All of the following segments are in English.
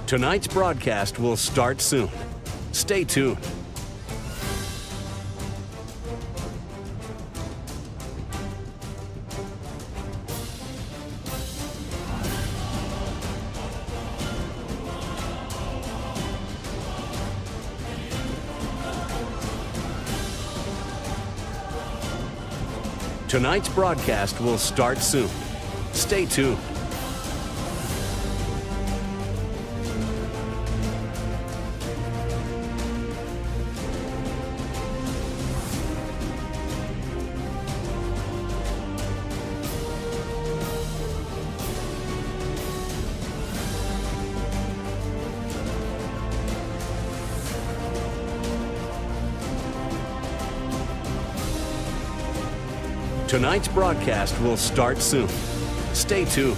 Tonight's broadcast will start soon. Stay tuned. Tonight's broadcast will start soon. Stay tuned. Tonight's broadcast will start soon. Stay tuned.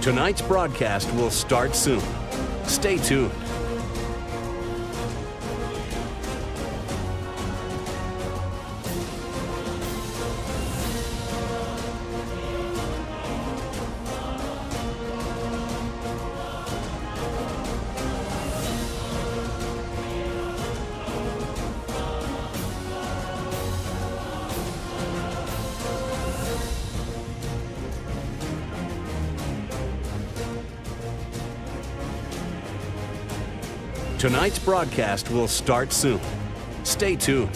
Tonight's broadcast will start soon. Stay tuned. Tonight's broadcast will start soon. Stay tuned.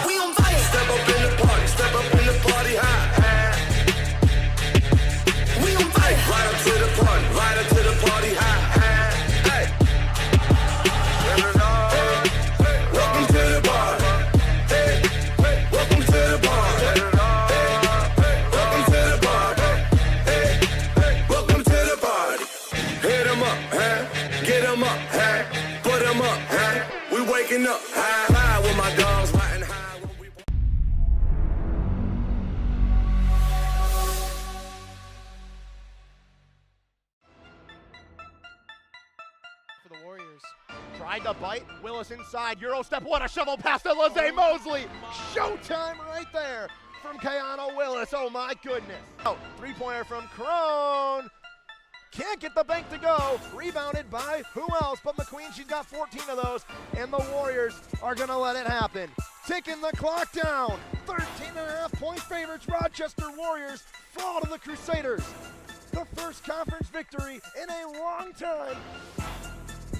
We on fire. Step up in the party. Step up in the party high. We on fire. Right up to the party. Right up to the party high. Up high, high with my dogs riding high when we... For the Warriors. Tried to bite. Willis inside. Euro step. What a shovel pass to Lizzie Mosley. Showtime right there from Keanu Willis. Oh my goodness. Oh, three-pointer from Crone. Can't get the bank to go. Rebounded by who else but McQueen. She's got 14 of those, and the Warriors are going to let it happen. Ticking the clock down. 13.5-point favorites. Rochester Warriors fall to the Crusaders. The first conference victory in a long time.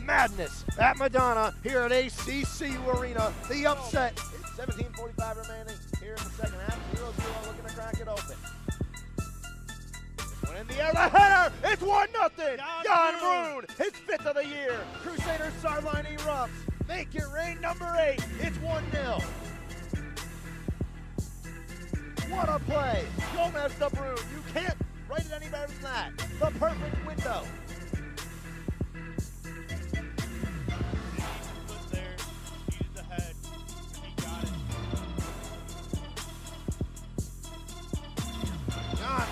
Madness at Madonna here at ACC Arena. The upset. It's 17:45 remaining here in the second half. 0-0 looking to crack it open. In the air, the header, it's 1-0. Jan Broon, his 5th of the year. Crusaders sideline erupts. Make it rain, number 8. It's 1-0. What a play. Gomez to Broon. You can't write it any better than that. The perfect window.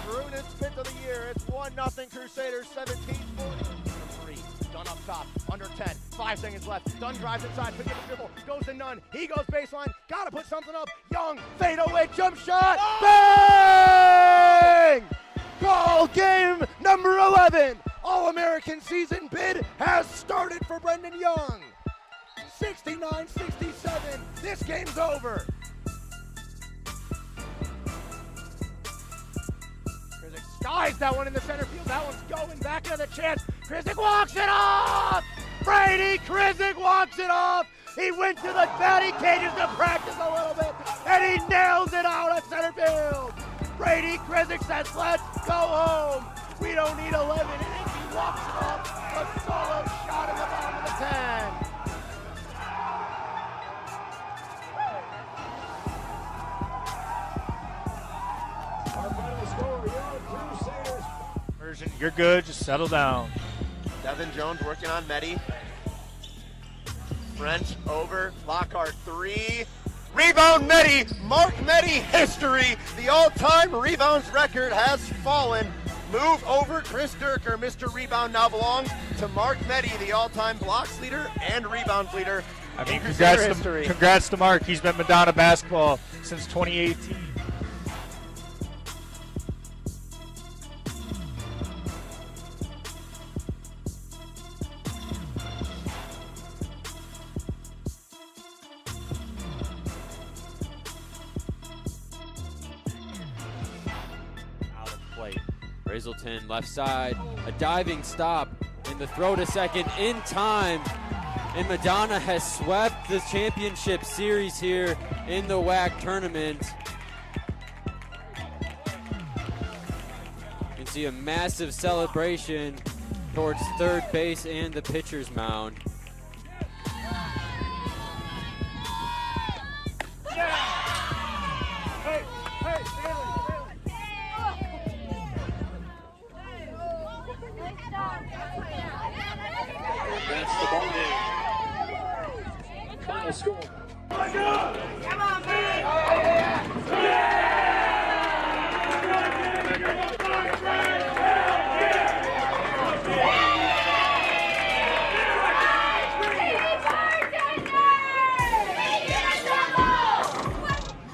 Bruin, 5th of the year. It's 1-0 Crusaders, 17:43. Dunn up top, under 10, 5 seconds left. Dunn drives inside, pick up the dribble, goes to Nunn. He goes baseline, gotta put something up. Young, fadeaway jump shot, bang! Goal game number 11. All-American season bid has started for Brendan Young. 69-67, this game's over. Skies that one in the center field. That one's going back to the chance. Krizik walks it off! Brady Krizik walks it off! He went to the batting cages to practice a little bit, and he nails it out at center field. Brady Krizik says, let's go home. We don't need 11 innings. He walks it off. A solo shot in the bottom of the 10. You're good, just settle down. Devin Jones working on Medi. French over, Lockhart 3. Rebound Medi, Mark Medi history. The all-time rebounds record has fallen. Move over Chris Durker. Mr. Rebound now belongs to Mark Medi, the all-time blocks leader and rebounds leader. I mean, congrats to Mark. He's been Madonna basketball since 2018. Out of play. Brazelton left side, a diving stop, and the throw to second in time. And Madonna has swept the championship series here in the WHAC tournament. You can see a massive celebration towards third base and the pitcher's mound. That's the ball game. Final score. Come on, man!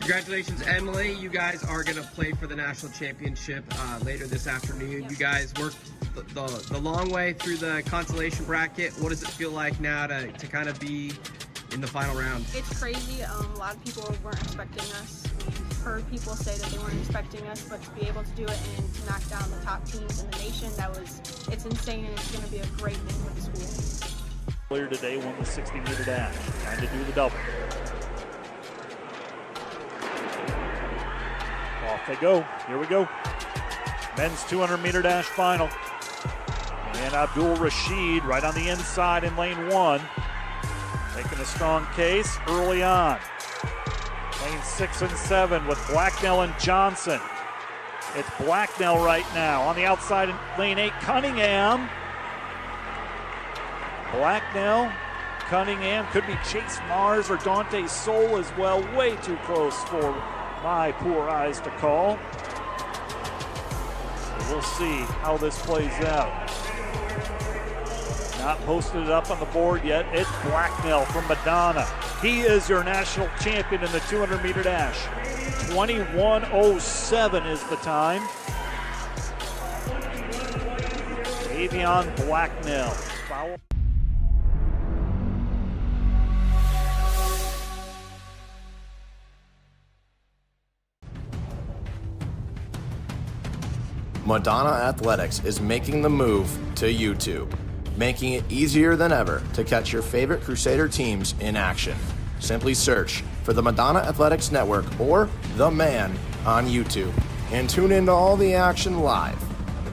Congratulations, Emily. You guys are going to play for the national championship later this afternoon. You guys worked the long way through the consolation bracket. What does it feel like now to kind of be in the final round? It's crazy. A lot of people weren't expecting us. We've heard people say that they weren't expecting us, but to be able to do it and to knock down the top teams in the nation, it's insane, and it's going to be a great thing for the school. Earlier today won the 60-meter dash, trying to do the double. Off they go. Here we go. Men's 200-meter dash final. And Abdul Rashid right on the inside in lane 1. Making a strong case early on. Lane 6 and 7 with Blacknell and Johnson. It's Blacknell right now. On the outside in lane 8, Cunningham. Blacknell, Cunningham, could be Chase Mars or Dante Soul as well. Way too close for my poor eyes to call. So we'll see how this plays out. Not posted it up on the board yet. It's Blacknell from Madonna. He is your national champion in the 200-meter dash. 21:07 is the time. Avion Blacknell. Foul. Madonna Athletics is making the move to YouTube, making it easier than ever to catch your favorite Crusader teams in action. Simply search for the Madonna Athletics Network or The Man on YouTube and tune into all the action live.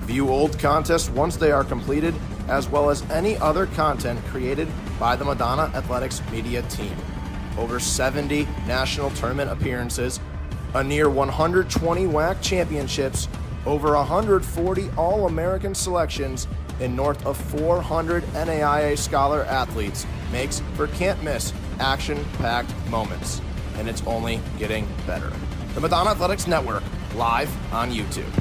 View old contests once they are completed, as well as any other content created by the Madonna Athletics media team. Over 70 national tournament appearances, a near 120 WHAC championships, over 140 All-American selections, and north of 400 NAIA Scholar athletes makes for can't-miss action-packed moments. And it's only getting better. The Madonna Athletics Network, live on YouTube.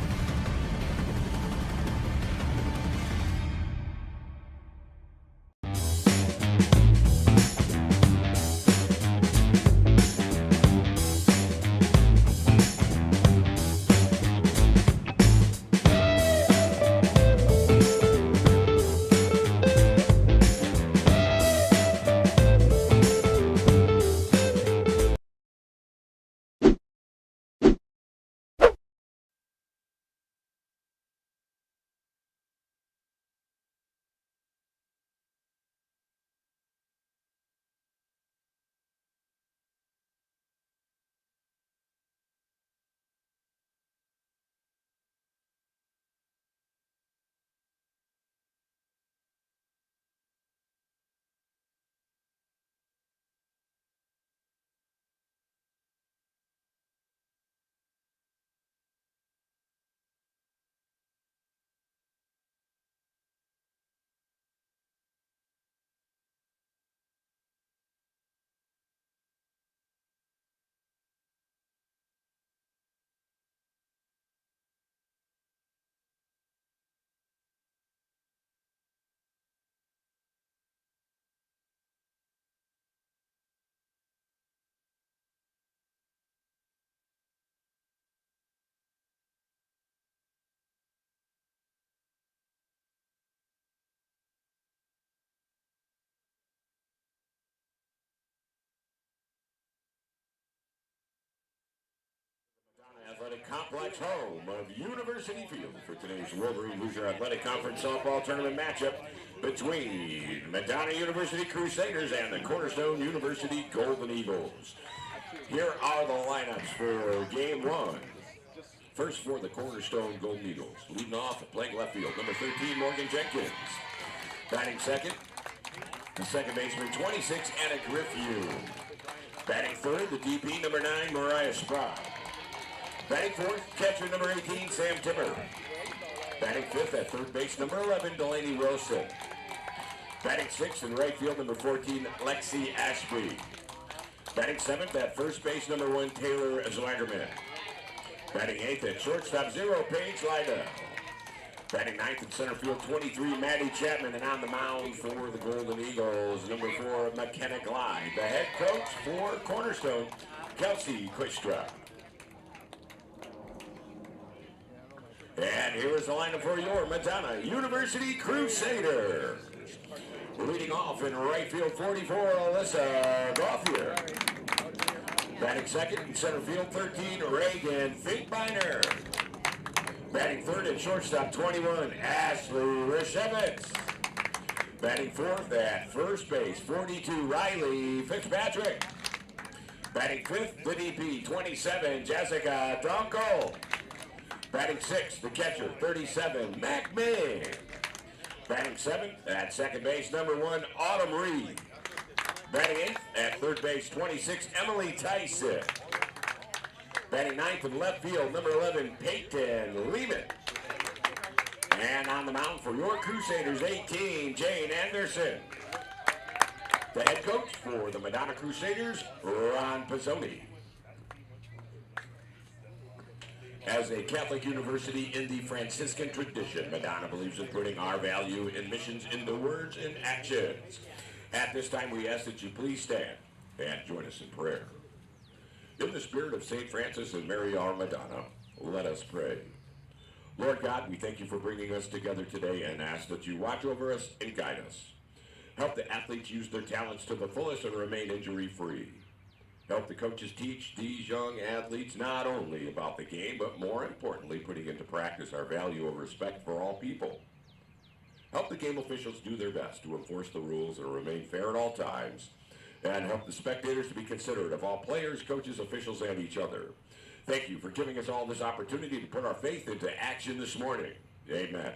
Athletic Complex, home of University Field, for today's Wolverine Hoosier Athletic Conference softball tournament matchup between Madonna University Crusaders and the Cornerstone University Golden Eagles. Here are the lineups for game one. First for the Cornerstone Golden Eagles. Leading off, playing left field, number 13, Morgan Jenkins. Batting second, the second baseman, 26, Anna Griffith. Batting third, the DP, number 9, Mariah Sprout. Batting fourth, catcher, number 18, Sam Timmer. Batting fifth at third base, number 11, Delaney Wilson. Batting sixth in right field, number 14, Lexi Ashby. Batting seventh at first base, number 1, Taylor Zwagerman. Batting eighth at shortstop, 0, Paige Lyda. Batting ninth in center field, 23, Maddie Chapman. And on the mound for the Golden Eagles, number 4, McKenna Glide. The head coach for Cornerstone, Kelsey Quistra. And here is the lineup for your Madonna University Crusader. Leading off in right field, 44, Alyssa Gauthier. Batting second in center field, 13, Reagan Finkbeiner. Batting third at shortstop, 21, Ashley Reshevitz. Batting fourth at first base, 42, Riley Fitzpatrick. Batting fifth, the DP, 27, Jessica Donko. Batting sixth, the catcher, 37, Mac May. Batting seventh at second base, number 1, Autumn Reed. Batting eighth at third base, 26, Emily Tyson. Batting ninth in left field, number 11, Peyton Lehman. And on the mound for your Crusaders, 18, Jane Anderson. The head coach for the Madonna Crusaders, Ron Pizzoni. As a Catholic university in the Franciscan tradition, Madonna believes in putting our value in missions into words and actions. At this time, we ask that you please stand and join us in prayer. In the spirit of St. Francis and Mary our Madonna, let us pray. Lord God, we thank you for bringing us together today and ask that you watch over us and guide us. Help the athletes use their talents to the fullest and remain injury-free. Help the coaches teach these young athletes not only about the game, but more importantly, putting into practice our value of respect for all people. Help the game officials do their best to enforce the rules and remain fair at all times, and help the spectators to be considerate of all players, coaches, officials, and each other. Thank you for giving us all this opportunity to put our faith into action this morning. Amen.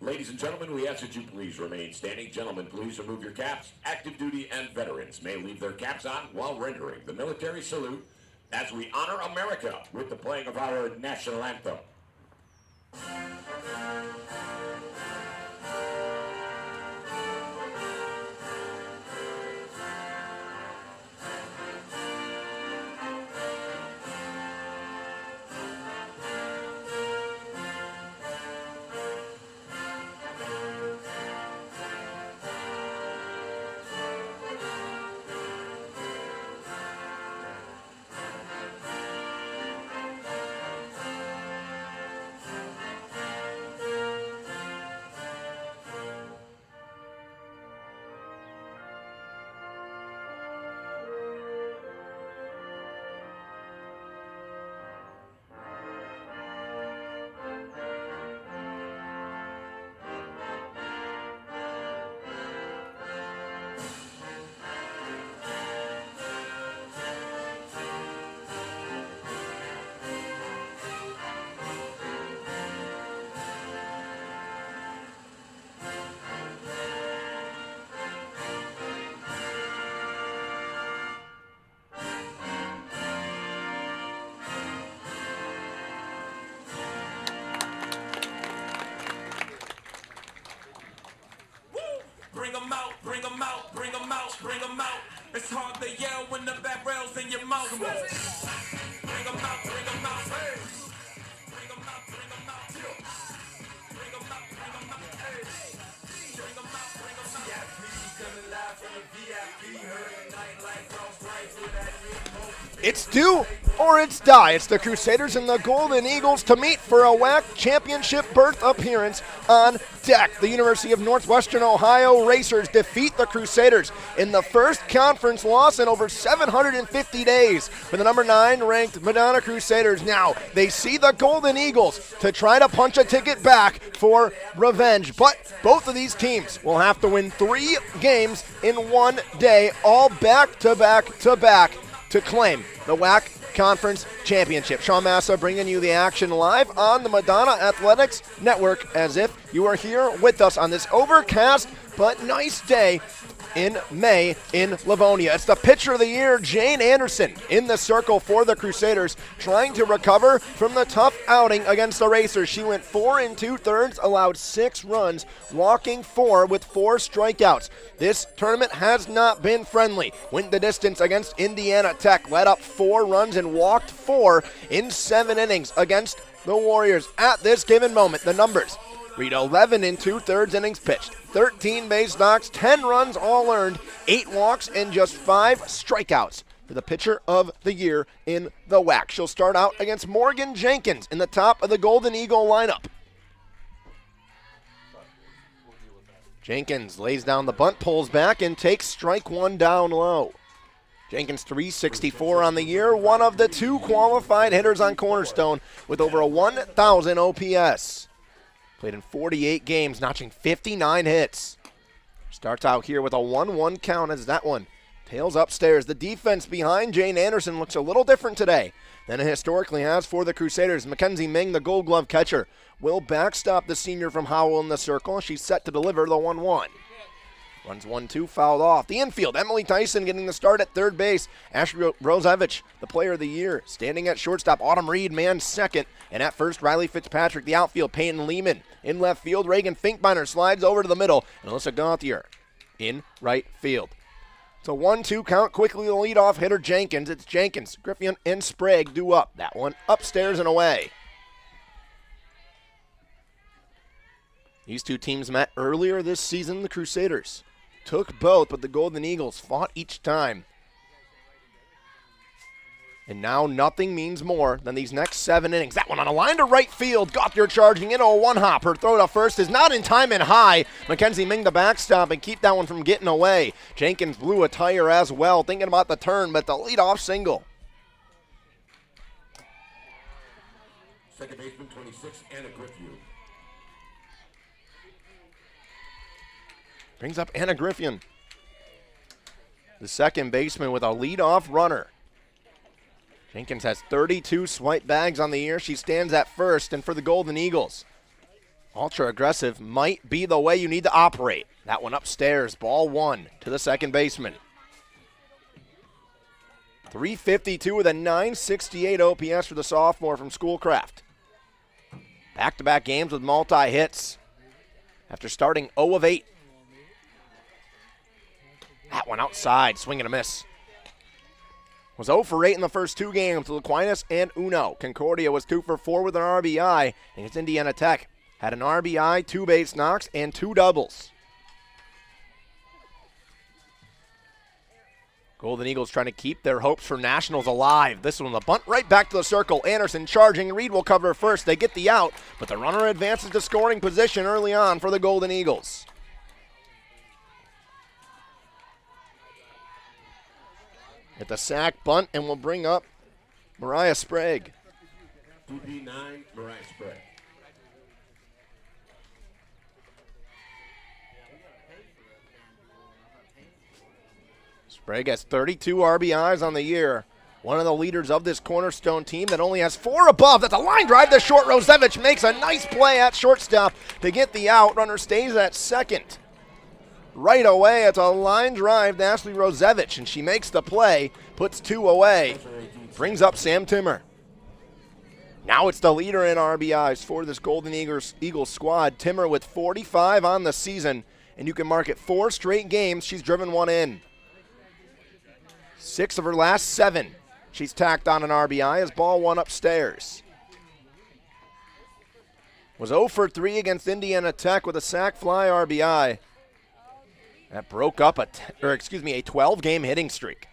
Ladies and gentlemen, we ask that you please remain standing. Gentlemen, please remove your caps. Active duty and veterans may leave their caps on while rendering the military salute as we honor America with the playing of our national anthem. Bring 'em out, bring 'em out, bring 'em out, bring 'em out. It's hard to yell when the back rail's in your mouth. Bring 'em out, bring 'em out, hey. Bring 'em out, bring 'em out. Bring 'em out, bring 'em out, hey. Bring 'em out, bring 'em out. VIP coming live from the VIP. Heard night like cross right to that remote. It's due. or it's die. It's the Crusaders and the Golden Eagles to meet for a WHAC championship berth appearance on deck. The University of Northwestern Ohio Racers defeat the Crusaders in the first conference loss in over 750 days for the number 9 ranked Madonna Crusaders. Now they see the Golden Eagles to try to punch a ticket back for revenge, but both of these teams will have to win 3 games in one day, all back to back to claim the WHAC Conference Championship. Sean Massa bringing you the action live on the Madonna Athletics Network, as if you are here with us on this overcast but nice day in May in Livonia. It's the pitcher of the year, Jane Anderson, in the circle for the Crusaders, trying to recover from the tough outing against the Racers. She went 4 2/3, allowed 6 runs, walking 4 with 4 strikeouts. This tournament has not been friendly. Went the distance against Indiana Tech, led up 4 runs and walked 4 in 7 innings against the Warriors. At this given moment, the numbers read 11 2/3 innings pitched, 13 base knocks, 10 runs all earned, 8 walks, and just 5 strikeouts for the pitcher of the year in the WHAC. She'll start out against Morgan Jenkins in the top of the Golden Eagle lineup. Jenkins lays down the bunt, pulls back, and takes strike 1 down low. Jenkins .364 on the year, one of the 2 qualified hitters on Cornerstone with over a 1,000 OPS. Played in 48 games, notching 59 hits. Starts out here with a 1-1 count as that one tails upstairs. The defense behind Jane Anderson looks a little different today than it historically has for the Crusaders. Mackenzie Ming, the Gold Glove catcher, will backstop the senior from Howell in the circle. She's set to deliver the 1-1. Runs 1-2, fouled off. The infield, Emily Tyson getting the start at third base. Ashley Rosevich, the player of the year. Standing at shortstop, Autumn Reed, man second. And at first, Riley Fitzpatrick. The outfield, Peyton Lehman. In left field, Reagan Finkbeiner slides over to the middle. And Alyssa Gauthier in right field. It's a 1-2 count. Quickly the leadoff hitter, Jenkins. It's Jenkins, Griffin, and Sprague due up. That one upstairs and away. These two teams met earlier this season. The Crusaders took both, but the Golden Eagles fought each time. And now nothing means more than these next 7 innings. That one on a line to right field. Gauthier charging into a 1-hop. Her throw to first is not in time and high. Mackenzie Ming the backstop and keep that one from getting away. Jenkins blew a tire as well, thinking about the turn, but the leadoff single. Second baseman, 26, Anna Griffin. Brings up Anna Griffin, the second baseman, with a leadoff runner. Jenkins has 32 swipe bags on the year. She stands at first, and for the Golden Eagles, ultra aggressive might be the way you need to operate. That one upstairs, ball 1 to the second baseman. 352 with a 968 OPS for the sophomore from Schoolcraft. Back-to-back games with multi-hits after starting 0 of 8. That one outside, swing and a miss. Was 0 for 8 in the first 2 games to Aquinas and Uno. Concordia was 2 for 4 with an RBI against Indiana Tech. Had an RBI, 2 base knocks, and 2 doubles. Golden Eagles trying to keep their hopes for nationals alive. This one, the bunt right back to the circle. Anderson charging. Reed will cover first. They get the out, but the runner advances to scoring position early on for the Golden Eagles. At the sack bunt, and we'll bring up Mariah Sprague. 2D9, Mariah Sprague. Sprague has 32 RBIs on the year. One of the leaders of this Cornerstone team that only has 4 above. That's a line drive to short. Rosevich makes a nice play at shortstop to get the out. Runner stays at second. Right away, it's a line drive to Ashley Rosevich, and she makes the play, puts 2 away, brings up Sam Timmer. Now it's the leader in RBIs for this Golden Eagles squad. Timmer with 45 on the season, and you can mark it 4 straight games she's driven one in. 6 of her last 7, she's tacked on an RBI as ball 1 upstairs. Was 0 for 3 against Indiana Tech with a sac fly RBI. That broke up a 12-game hitting streak.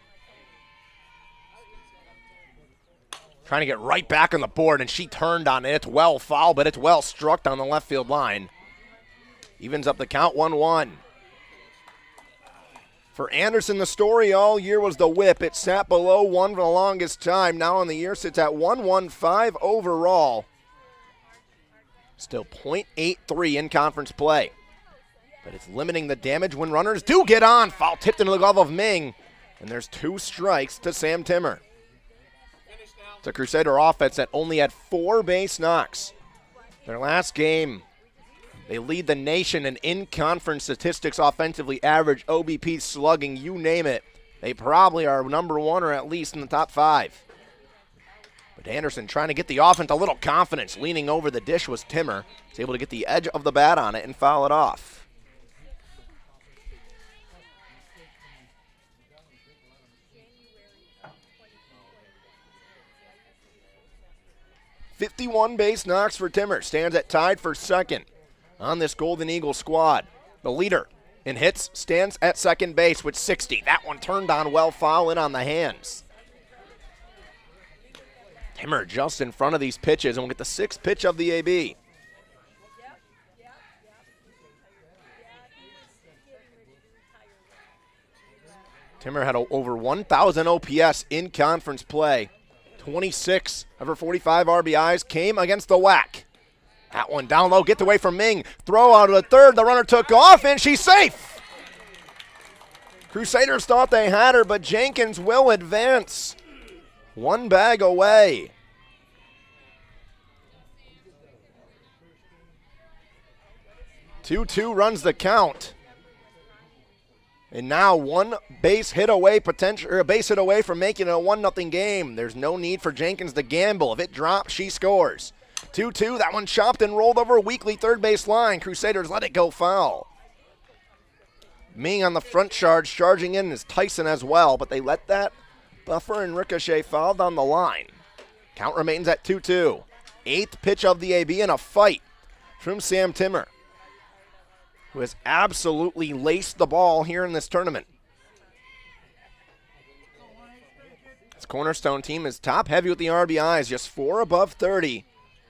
Trying to get right back on the board, and she turned on it. It's well foul, but it's well struck down the left field line. Evens up the count, 1-1. For Anderson, the story all year was the whip. It sat below 1 for the longest time. Now on the year sits at 115 overall. Still .83 in conference play. But it's limiting the damage when runners do get on. Foul tipped into the glove of Ming. And there's 2 strikes to Sam Timmer. It's a Crusader offense that only had 4 base knocks. Their last game, they lead the nation in in-conference statistics, offensively, average, OBP, slugging, you name it. They probably are number 1 or at least in the top 5. But Anderson trying to get the offense a little confidence. Leaning over the dish was Timmer. He's able to get the edge of the bat on it and foul it off. .51 base knocks for Timmer. Stands at tied for second on this Golden Eagle squad. The leader in hits stands at second base with 60. That one turned on well, foul in on the hands. Timmer just in front of these pitches, and we'll get the 6th pitch of the AB. Timmer had over 1,000 OPS in conference play. 26 of her 45 RBIs came against the WHAC. That one down low, gets away from Ming. Throw out of the third, the runner took off, and she's safe. Crusaders thought they had her, but Jenkins will advance. 1 bag away. Two runs the count. And now 1 base hit away, a base hit away from making it a 1-0 game. There's no need for Jenkins to gamble. If it drops, she scores. 2-2, that one chopped and rolled over Weekly third base line. Crusaders let it go foul. Ming on the front charge, charging in is Tyson as well, but they let that buffer and ricochet foul down the line. Count remains at 2-2. 8th pitch of the AB in a fight from Sam Timmer, who has absolutely laced the ball here in this tournament. This Cornerstone team is top heavy with the RBIs, just 4 above 30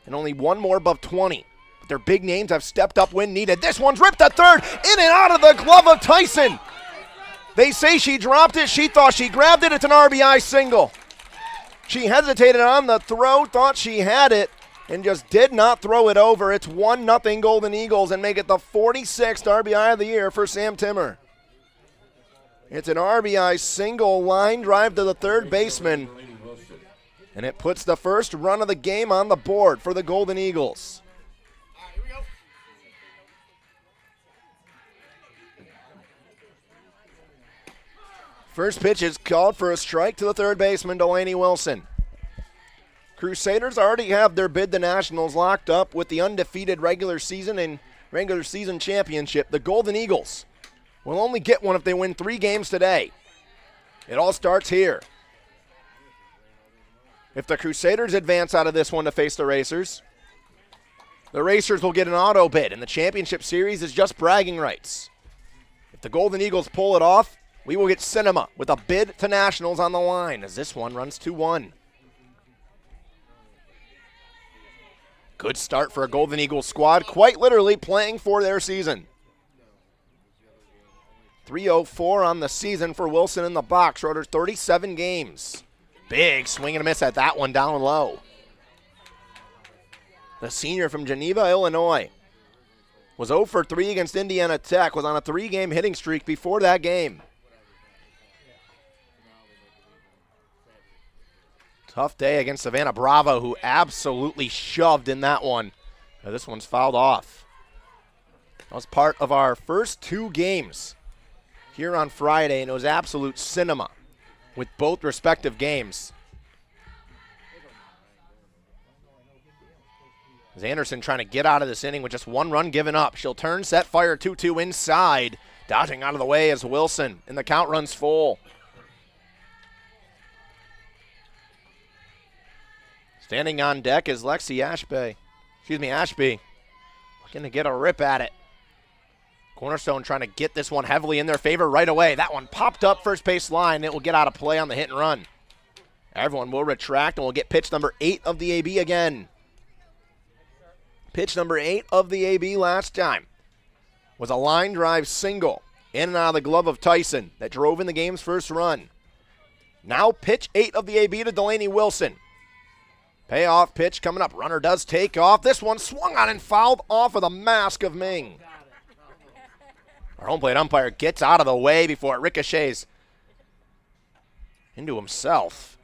and only 1 more above 20. But their big names have stepped up when needed. This one's ripped to third, in and out of the glove of Tyson. They say she dropped it. She thought she grabbed it. It's an RBI single. She hesitated on the throw, thought she had it, and just did not throw it over. It's 1-0 Golden Eagles and make it the 46th RBI of the year for Sam Timmer. It's an RBI single, line drive to the third baseman, and it puts the first run of the game on the board for the Golden Eagles. First pitch is called for a strike to the third baseman, Delaney Wilson. Crusaders already have their bid to Nationals locked up with the undefeated regular season and regular season championship. The Golden Eagles will only get one if they win 3 games today. It all starts here. If the Crusaders advance out of this one to face the Racers will get an auto bid, and the championship series is just bragging rights. If the Golden Eagles pull it off, we will get cinema with a bid to Nationals on the line as this one runs 2-1. Good start for a Golden Eagles squad, quite literally playing for their season. 304 on the season for Wilson in the box. Schroeder's 37 games. Big swing and a miss at that one down low. The senior from Geneva, Illinois, was 0 for 3 against Indiana Tech, was on a 3-game hitting streak before that game. Tough day against Savannah Bravo, who absolutely shoved in that one. Now this one's fouled off. That was part of our first 2 games here on Friday, and it was absolute cinema with both respective games. As Anderson trying to get out of this inning with just 1 run given up. She'll turn, set, fire, 2-2 inside. Dodging out of the way as Wilson, and the count runs full. Standing on deck is Lexi Ashby. Looking to get a rip at it. Cornerstone trying to get this one heavily in their favor right away. That one popped up first base line. It will get out of play on the hit and run. Everyone will retract, and we'll get pitch number 8 of the AB again. Pitch number 8 of the AB last time was a line drive single in and out of the glove of Tyson that drove in the game's first run. Now pitch 8 of the AB to Delaney Wilson. Payoff pitch coming up. Runner does take off. This one swung on and fouled off of the mask of Ming. Our home plate umpire gets out of the way before it ricochets into himself.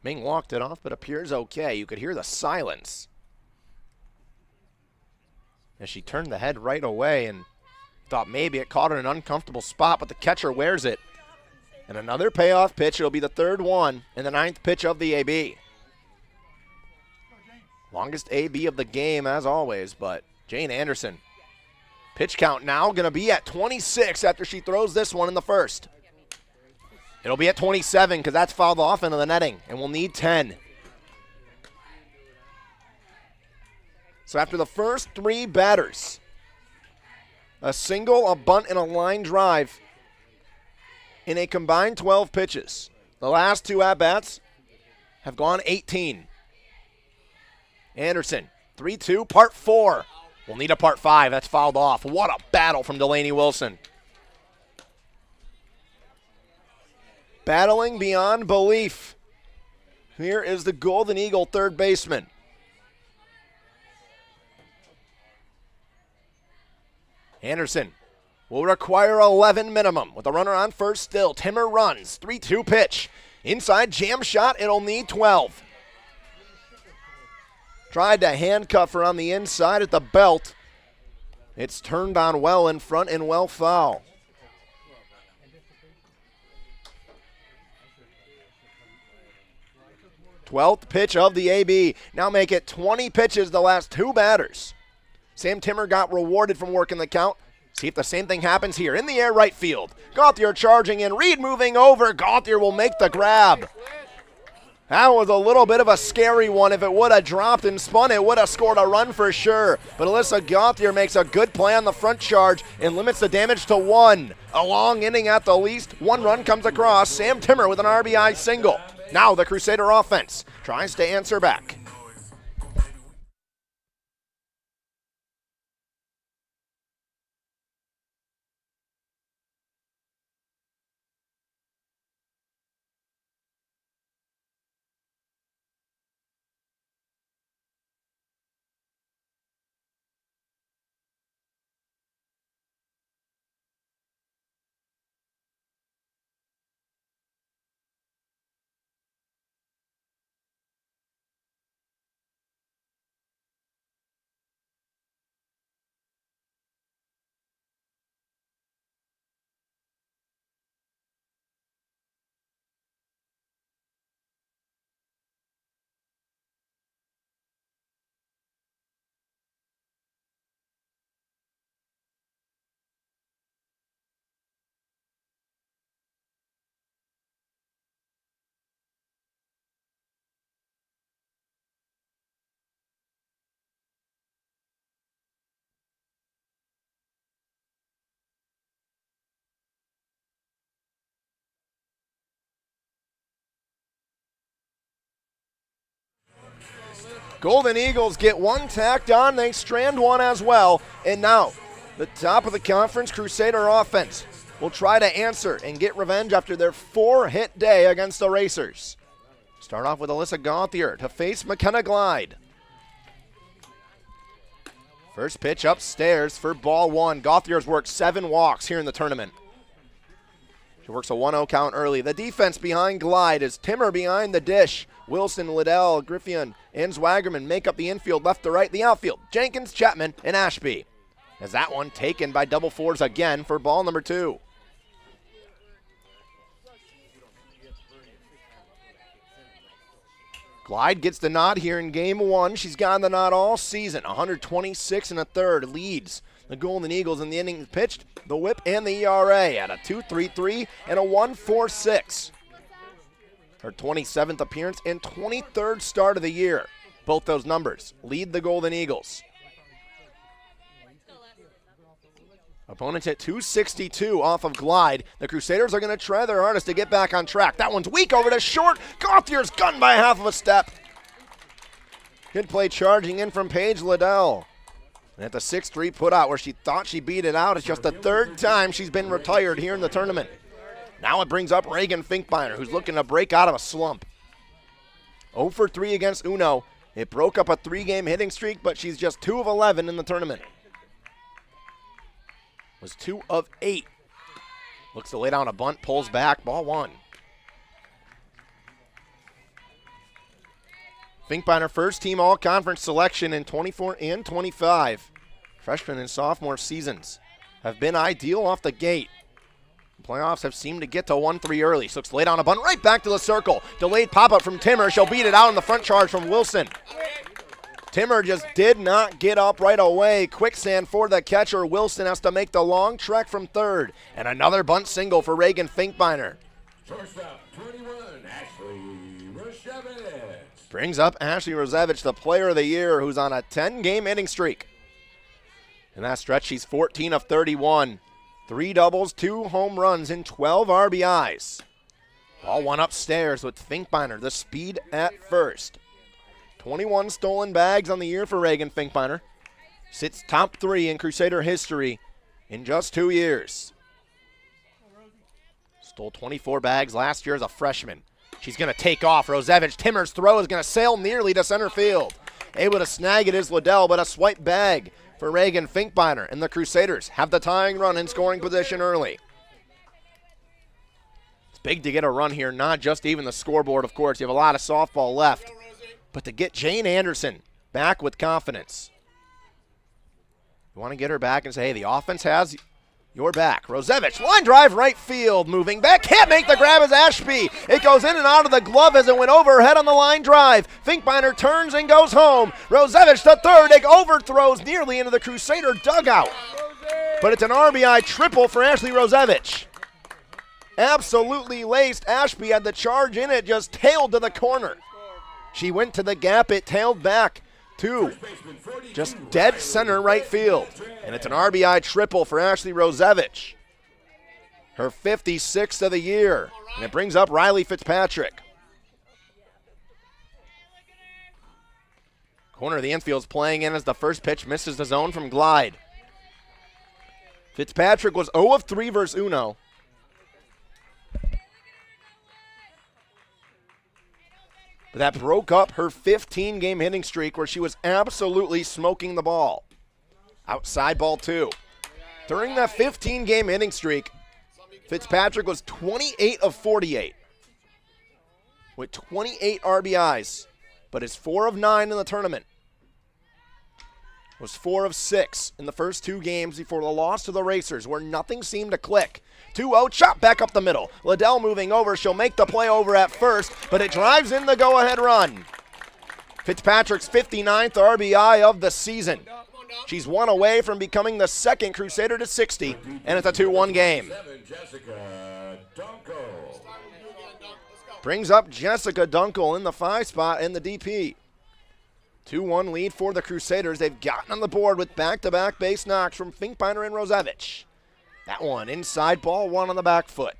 Ming walked it off, but appears okay. You could hear the silence as she turned the head right away and thought maybe it caught her in an uncomfortable spot, but the catcher wears it. And another payoff pitch. It'll be the third one and the 9th pitch of the AB. Longest AB of the game as always, but Jane Anderson. Pitch count now going to be at 26 after she throws this one in the first. It'll be at 27 because that's fouled off into the netting, and we'll need 10. So after the first 3 batters, a single, a bunt, and a line drive in a combined 12 pitches, the last 2 at-bats have gone 18. Anderson, 3-2, part 4. We'll need a part 5. That's fouled off. What a battle from Delaney Wilson. Battling beyond belief. Here is the Golden Eagle third baseman. Anderson will require 11 minimum with a runner on first still. Timmer runs. 3-2 pitch. Inside jam shot. It'll need 12. Tried to handcuff her on the inside at the belt. It's turned on well in front and well foul. Twelfth pitch of the AB. Now make it 20 pitches the last 2 batters. Sam Timmer got rewarded from working the count. See if the same thing happens here. In the air right field. Gauthier charging in. Reed moving over. Gauthier will make the grab. That was a little bit of a scary one. If it would have dropped and spun, it would have scored a run for sure. But Alyssa Gauthier makes a good play on the front charge and limits the damage to 1. A long inning at the least. 1 run comes across. Sam Timmer with an RBI single. Now the Crusader offense tries to answer back. Golden Eagles get 1 tacked on. They strand 1 as well. And now, the top of the conference, Crusader offense will try to answer and get revenge after their 4-hit day against the Racers. Start off with Alyssa Gauthier to face McKenna Glide. First pitch upstairs for ball 1. Gauthier's worked 7 walks here in the tournament. She works a 1-0 count early. The defense behind Glide is Timmer behind the dish. Wilson, Liddell, Griffion, and Zwagerman make up the infield left to right. The outfield, Jenkins, Chapman, and Ashby. As that one taken by double 4s again for ball number 2. Glide gets the nod here in game 1. She's gotten the nod all season. 126 1/3 leads the Golden Eagles in the innings pitched, the whip, and the ERA at a 2.33 and a 1.46. Her 27th appearance and 23rd start of the year. Both those numbers lead the Golden Eagles. Opponents hit 262 off of glide. The Crusaders are going to try their hardest to get back on track. That one's weak over to short. Gauthier's gunned by half of a step. Good play charging in from Paige Liddell. And at the 6-3 put out where she thought she beat it out, it's just the third time she's been retired here in the tournament. Now it brings up Reagan Finkbeiner, who's looking to break out of a slump. 0 for 3 against Uno. It broke up a 3-game hitting streak, but she's just 2 of 11 in the tournament. Was 2 of 8. Looks to lay down a bunt, pulls back, ball 1. Finkbeiner first team all-conference selection in 24 and 25. Freshman and sophomore seasons have been ideal off the gate. The playoffs have seemed to get to 1-3 early. So looks to lay down a bunt right back to the circle. Delayed pop-up from Timmer. She'll beat it out in the front charge from Wilson. Timmer just did not get up right away. Quicksand for the catcher. Wilson has to make the long trek from third. And another bunt single for Reagan Finkbeiner. Shortstop 21, Ashley Roshevich. Brings up Ashley Rozevich, the player of the year, who's on a 10-game inning streak. In that stretch, she's 14 of 31. 3 doubles, 2 home runs, and 12 RBIs. Ball 1 upstairs with Finkbeiner, the speed at first. 21 stolen bags on the year for Reagan Finkbeiner. Sits top 3 in Crusader history in just 2 years. Stole 24 bags last year as a freshman. She's going to take off. Rozevich, Timmer's throw is going to sail nearly to center field. Able to snag it is Liddell, but a swipe bag for Reagan Finkbeiner. And the Crusaders have the tying run in scoring position early. It's big to get a run here, not just even the scoreboard, of course. You have a lot of softball left. But to get Jane Anderson back with confidence. You want to get her back and say, hey, the offense has your back. Rozevich, line drive right field, moving back. Can't make the grab as Ashby. It goes in and out of the glove as it went overhead on the line drive. Finkbeiner turns and goes home. Rozevich to third. It overthrows nearly into the Crusader dugout. But it's an RBI triple for Ashley Rozevich. Absolutely laced. Ashby had the charge in it, just tailed to the corner. She went to the gap. It tailed back to just dead center right field. And it's an RBI triple for Ashley Rozevich. Her 56th of the year. And it brings up Riley Fitzpatrick. Corner of the infield's playing in as the first pitch misses the zone from glide. Fitzpatrick was 0 of 3 versus Uno. But that broke up her 15-game hitting streak where she was absolutely smoking the ball. Outside ball 2. During that 15-game hitting streak, Fitzpatrick was 28 of 48 with 28 RBIs, but is 4 of 9 in the tournament. Was 4 of 6 in the first 2 games before the loss to the Racers, where nothing seemed to click. 2-0, chop back up the middle. Liddell moving over. She'll make the play over at first, but it drives in the go-ahead run. Fitzpatrick's 59th RBI of the season. She's 1 away from becoming the second Crusader to 60, and it's a 2-1 game. Brings up Jessica Dunkel in the 5 spot in the DP. 2-1 lead for the Crusaders. They've gotten on the board with back-to-back base knocks from Finkbeiner and Rozevich. That one inside, ball 1 on the back foot.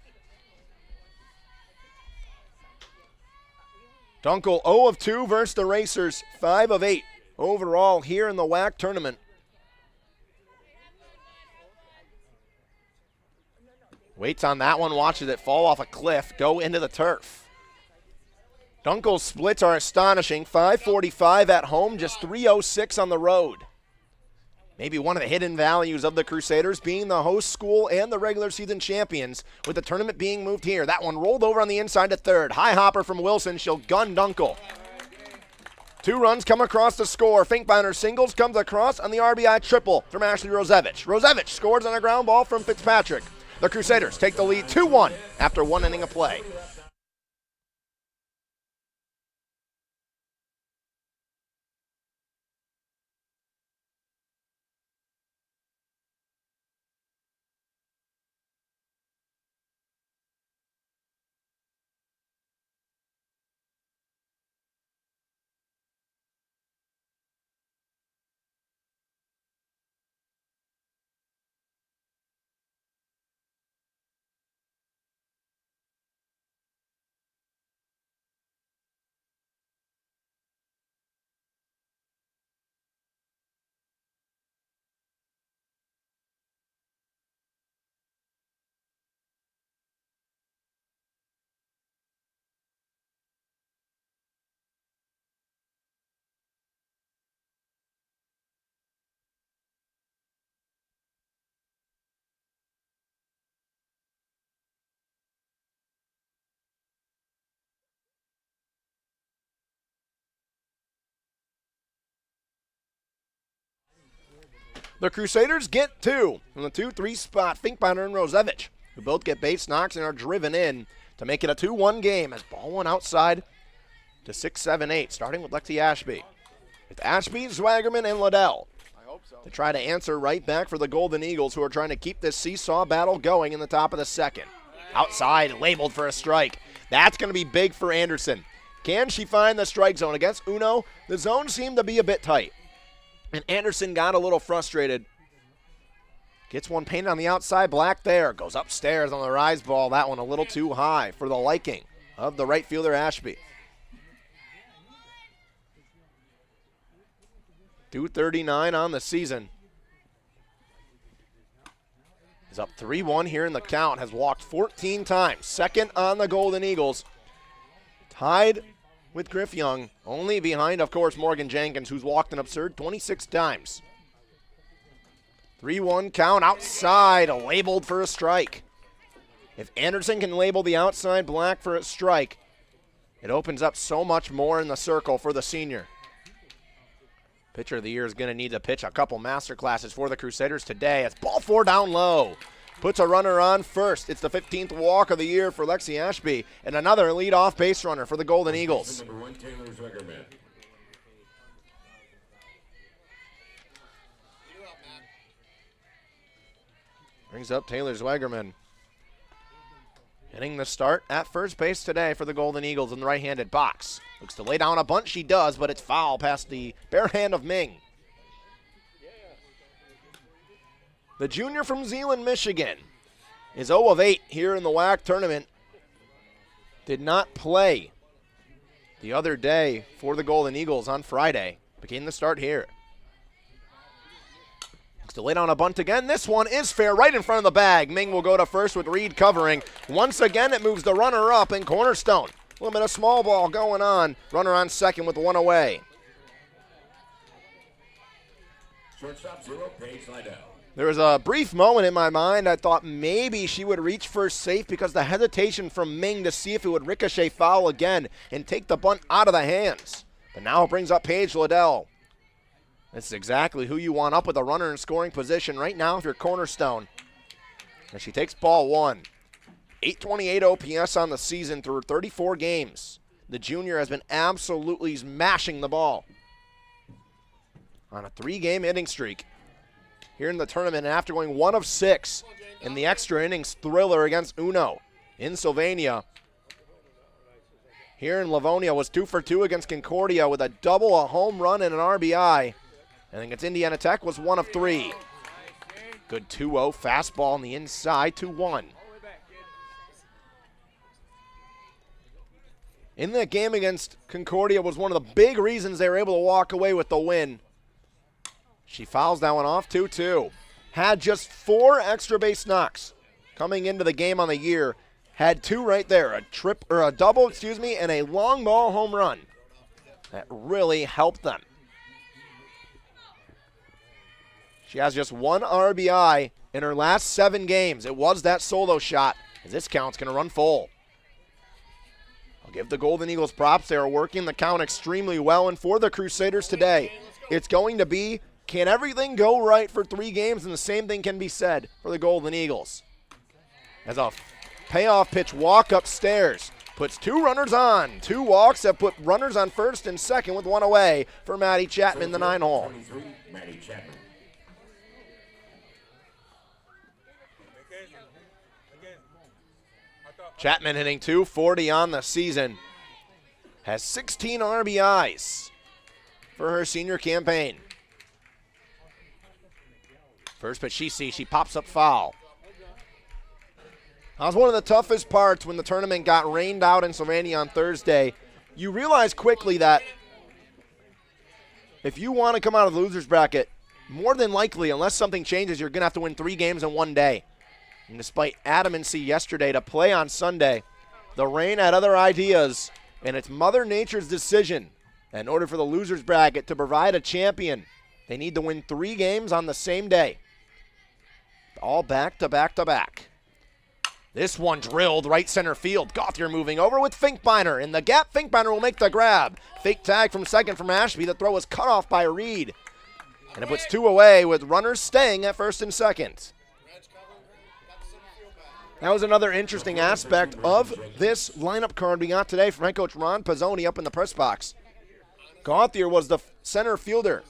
Dunkel 0 of 2 versus the Racers, 5 of 8 overall here in the WHAC tournament. Waits on that one, watches it fall off a cliff, go into the turf. Dunkel's splits are astonishing, 545 at home, just 306 on the road. Maybe one of the hidden values of the Crusaders being the host school and the regular season champions, with the tournament being moved here. That one rolled over on the inside to third. High hopper from Wilson. She'll gun Dunkel. 2 runs come across the score. Finkbeiner singles, comes across on the RBI triple from Ashley Rozevich. Rozevich scores on a ground ball from Fitzpatrick. The Crusaders take the lead 2-1 after 1 inning of play. The Crusaders get 2 from the 2-3 spot. Finkbeiner and Rosevich, who both get base knocks and are driven in to make it a 2-1 game as ball one outside to 6-7-8, starting with Lexi Ashby. It's Ashby, Zwagerman, and Liddell to try to answer right back for the Golden Eagles, who are trying to keep this seesaw battle going in the top of the second. Outside, labeled for a strike. That's going to be big for Anderson. Can she find the strike zone? Against Uno, the zone seemed to be a bit tight, and Anderson got a little frustrated. Gets one painted on the outside, Black there. Goes upstairs on the rise ball. That one a little too high for the liking of the right fielder, Ashby. 239 on the season. He's up 3-1 here in the count. Has walked 14 times. Second on the Golden Eagles. Tied with Griff Young. Only behind, of course, Morgan Jenkins, who's walked an absurd 26 times. 3-1 count outside, labeled for a strike. If Anderson can label the outside Black for a strike, it opens up so much more in the circle for the senior. Pitcher of the year is going to need to pitch a couple master classes for the Crusaders today. It's ball 4 down low. Puts a runner on first. It's the 15th walk of the year for Lexi Ashby, and another leadoff base runner for the Golden Eagles. Number 1, Taylor Zuckerman. Brings up Taylor Zwagerman. Hitting the start at first base today for the Golden Eagles in the right-handed box. Looks to lay down a bunt. She does, but it's foul past the bare hand of Ming. The junior from Zeeland, Michigan, is 0 of 8 here in the WHAC tournament. Did not play the other day for the Golden Eagles on Friday. Became the start here. Looks to lay down a bunt again. This one is fair, right in front of the bag. Ming will go to first with Reed covering. Once again, it moves the runner up in Cornerstone. A little bit of small ball going on. Runner on second with one away. Shortstop 0, Paige Liddell. There was a brief moment in my mind. I thought maybe she would reach first safe because the hesitation from Ming to see if it would ricochet foul again and take the bunt out of the hands. But now it brings up Paige Liddell. This is exactly who you want up with a runner in scoring position right now if you're Cornerstone. And she takes ball 1. 828 OPS on the season through 34 games. The junior has been absolutely smashing the ball on a 3-game inning streak here in the tournament, and after going 1 of 6 in the extra innings thriller against Uno in Sylvania. Here in Livonia was 2 for 2 against Concordia with a double, a home run, and an RBI. And against Indiana Tech was 1 of 3. Good 2-0 fastball on the inside, 2-1. In that game against Concordia was one of the big reasons they were able to walk away with the win. She fouls that one off, 2-2. Had just 4 extra base knocks coming into the game on the year. Had 2 right there, a double, and a long ball home run. That really helped them. She has just 1 RBI in her last 7 games. It was that solo shot, as this count's going to run full. I'll give the Golden Eagles props. They are working the count extremely well, and for the Crusaders today, it's going to be, can everything go right for 3 games? And the same thing can be said for the Golden Eagles. As a payoff pitch walk upstairs, puts 2 runners on. 2 walks have put runners on first and second with 1 away for Maddie Chapman, the 9-hole. Maddie Chapman. Chapman hitting .240 on the season. Has 16 RBIs for her senior campaign. First pitch she sees, she pops up foul. That was one of the toughest parts when the tournament got rained out in Sylvania on Thursday. You realize quickly that if you want to come out of the loser's bracket, more than likely, unless something changes, you're going to have to win 3 games in one day. And despite adamancy yesterday to play on Sunday, the rain had other ideas, and it's Mother Nature's decision. In order for the loser's bracket to provide a champion, they need to win 3 games on the same day. All back to back to back. This one drilled right center field. Gauthier moving over with Finkbeiner. In the gap, Finkbeiner will make the grab. Fake tag from second from Ashby. The throw was cut off by Reed. And it puts 2 away with runners staying at first and second. That was another interesting aspect of this lineup card we got today from head coach Ron Pizzoni up in the press box. Gauthier was the center fielder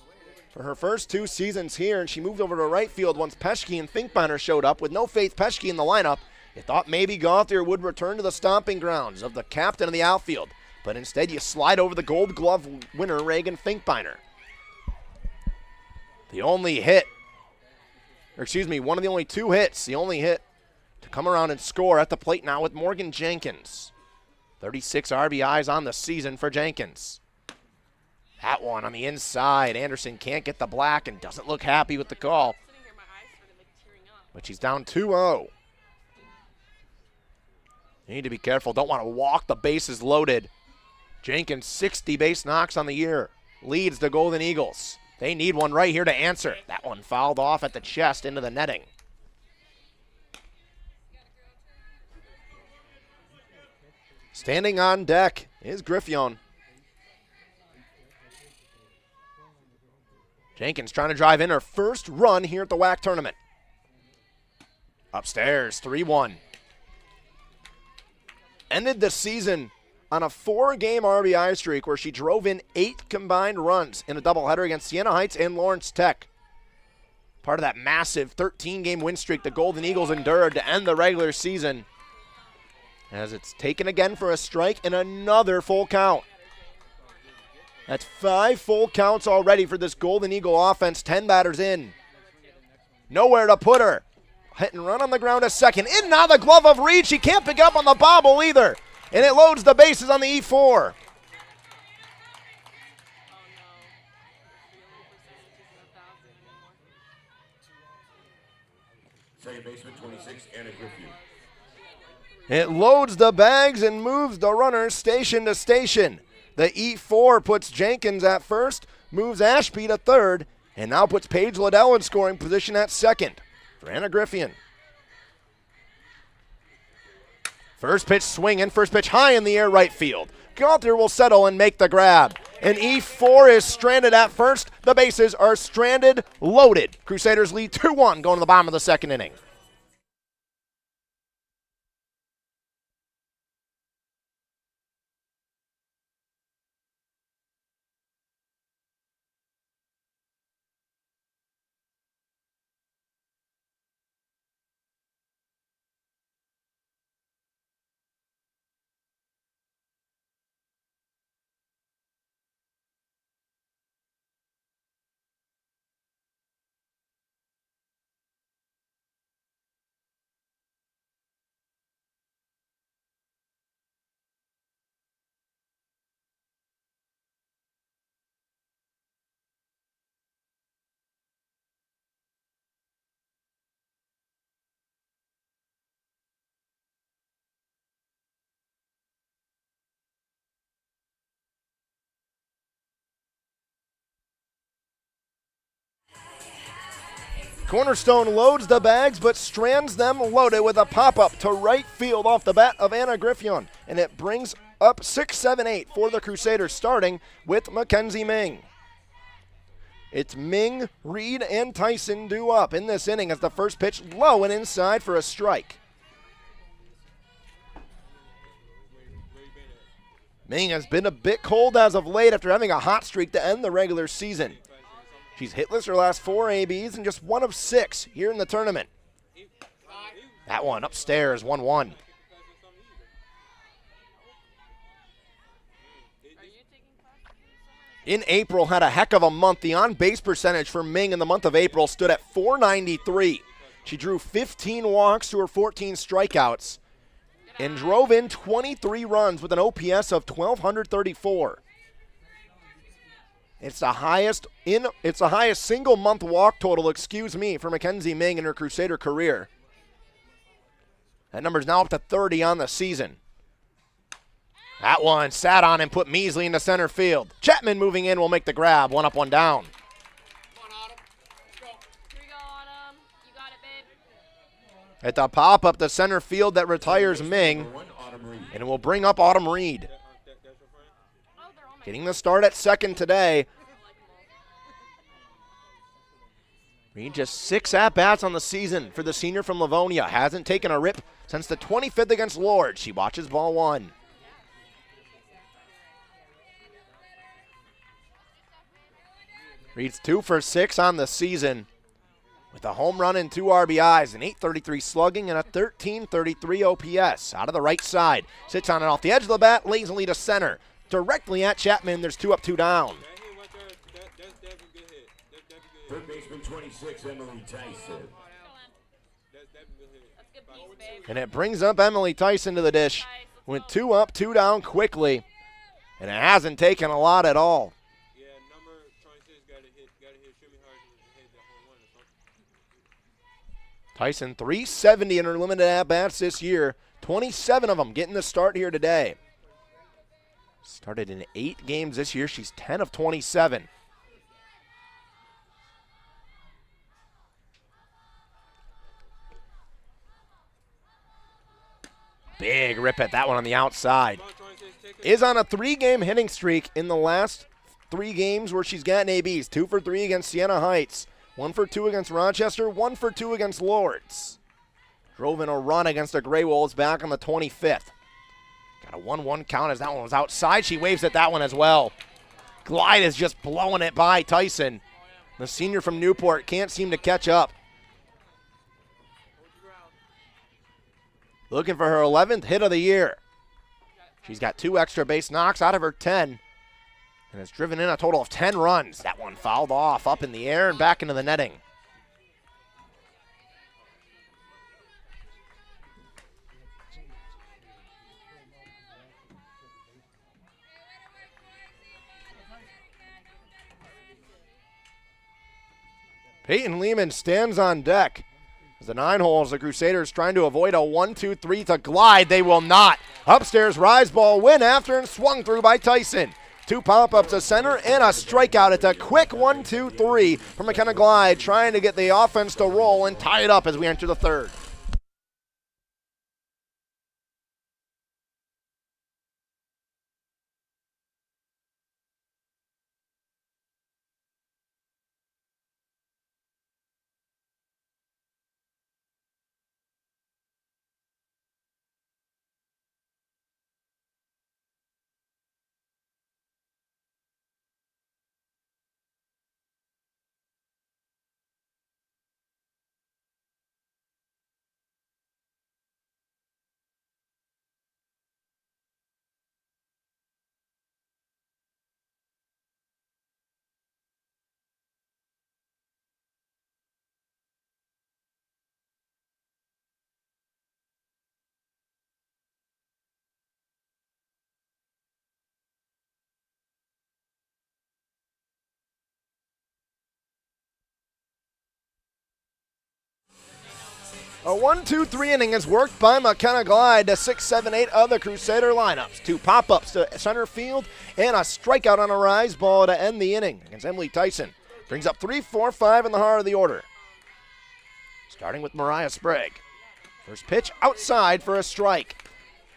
for her first 2 seasons here, and she moved over to right field once Peschke and Finkbeiner showed up. With no Faith Peschke in the lineup, you thought maybe Gauthier would return to the stomping grounds of the captain of the outfield, but instead you slide over the Gold Glove winner Reagan Finkbeiner. One of the only 2 hits, the only hit to come around and score at the plate now with Morgan Jenkins. 36 RBIs on the season for Jenkins. That one on the inside. Anderson can't get the black and doesn't look happy with the call. But she's down 2-0. You need to be careful. Don't want to walk the bases loaded. Jenkins, 60 base knocks on the year. Leads the Golden Eagles. They need one right here to answer. That one fouled off at the chest into the netting. Standing on deck is Griffion. Jenkins trying to drive in her first run here at the WHAC tournament. Upstairs, 3-1. Ended the season on a 4-game RBI streak where she drove in 8 combined runs in a doubleheader against Siena Heights and Lawrence Tech. Part of that massive 13-game win streak the Golden Eagles endured to end the regular season. As it's taken again for a strike and another full count. That's 5 full counts already for this Golden Eagle offense. 10 batters in. Nowhere to put her. Hit and run on the ground a second. In now the glove of Reed. She can't pick it up on the bobble either. And it loads the bases on the E4. Second baseman, 26, Anna Griffin. It loads the bags and moves the runners station to station. The E4 puts Jenkins at first, moves Ashby to third, and now puts Paige Liddell in scoring position at second for Anna Griffion. First pitch swinging, first pitch high in the air right field. Gauthier will settle and make the grab. And E4 is stranded at first. The bases are stranded, loaded. Crusaders lead 2-1 going to the bottom of the second inning. Cornerstone loads the bags but strands them loaded with a pop-up to right field off the bat of Anna Griffion. And it brings up 6-7-8 for the Crusaders, starting with Mackenzie Ming. It's Ming, Reed, and Tyson due up in this inning as the first pitch low and inside for a strike. Ming has been a bit cold as of late after having a hot streak to end the regular season. She's hitless her last 4 ABs and just 1 of 6 here in the tournament. That one upstairs, 1-1. In April, had a heck of a month. The on-base percentage for Ming in the month of April stood at .493. She drew 15 walks to her 14 strikeouts and drove in 23 runs with an OPS of 1,234. It's the highest single month walk total, for Mackenzie Ming in her Crusader career. That number's now up to 30 on the season. That one sat on and put Measley into center field. Chapman moving in will make the grab. 1 up, 1 down. At the pop-up to center field that retires Ming, and it will bring up Autumn Reed. Getting the start at second today. Reed just 6 at-bats on the season for the senior from Livonia. Hasn't taken a rip since the 25th against Lord. She watches ball 1. Reed's 2 for 6 on the season with a home run and 2 RBIs, an .833 slugging and a .1333 OPS. Out of the right side, sits on it off the edge of the bat, lazily to center. Directly at Chapman, there's 2 up, 2 down. Third baseman 26, Emily Tyson. And it brings up Emily Tyson to the dish. Went 2 up, 2 down quickly. And it hasn't taken a lot at all. Tyson 370 in her limited at-bats this year. 27 of them getting the start here today. Started in 8 games this year. She's 10 of 27. Big rip at that one on the outside. Is on a 3-game hitting streak in the last 3 games where she's gotten ABs. 2 for 3 against Siena Heights. 1 for 2 against Rochester. 1 for 2 against Lords. Drove in a run against the Grey Wolves back on the 25th. Got a 1-1 count as that one was outside. She waves at that one as well. Glide is just blowing it by Tyson. The senior from Newport can't seem to catch up. Looking for her 11th hit of the year. She's got 2 extra base knocks out of her 10. And has driven in a total of 10 runs. That one fouled off up in the air and back into the netting. Peyton Lehman stands on deck. As the 9 holes, the Crusaders trying to avoid a 1-2-3 to glide. They will not. Upstairs, rise ball, win after and swung through by Tyson. 2 pop-ups to center and a strikeout. It's a quick 1-2-3 from McKenna Glide, trying to get the offense to roll and tie it up as we enter the 3rd. A 1-2-3 inning is worked by McKenna Glide to 6, 7, 8 of the Crusader lineups. 2 pop-ups to center field and a strikeout on a rise ball to end the inning against Emily Tyson. Brings up 3, 4, 5 in the heart of the order. Starting with Mariah Sprague. First pitch outside for a strike.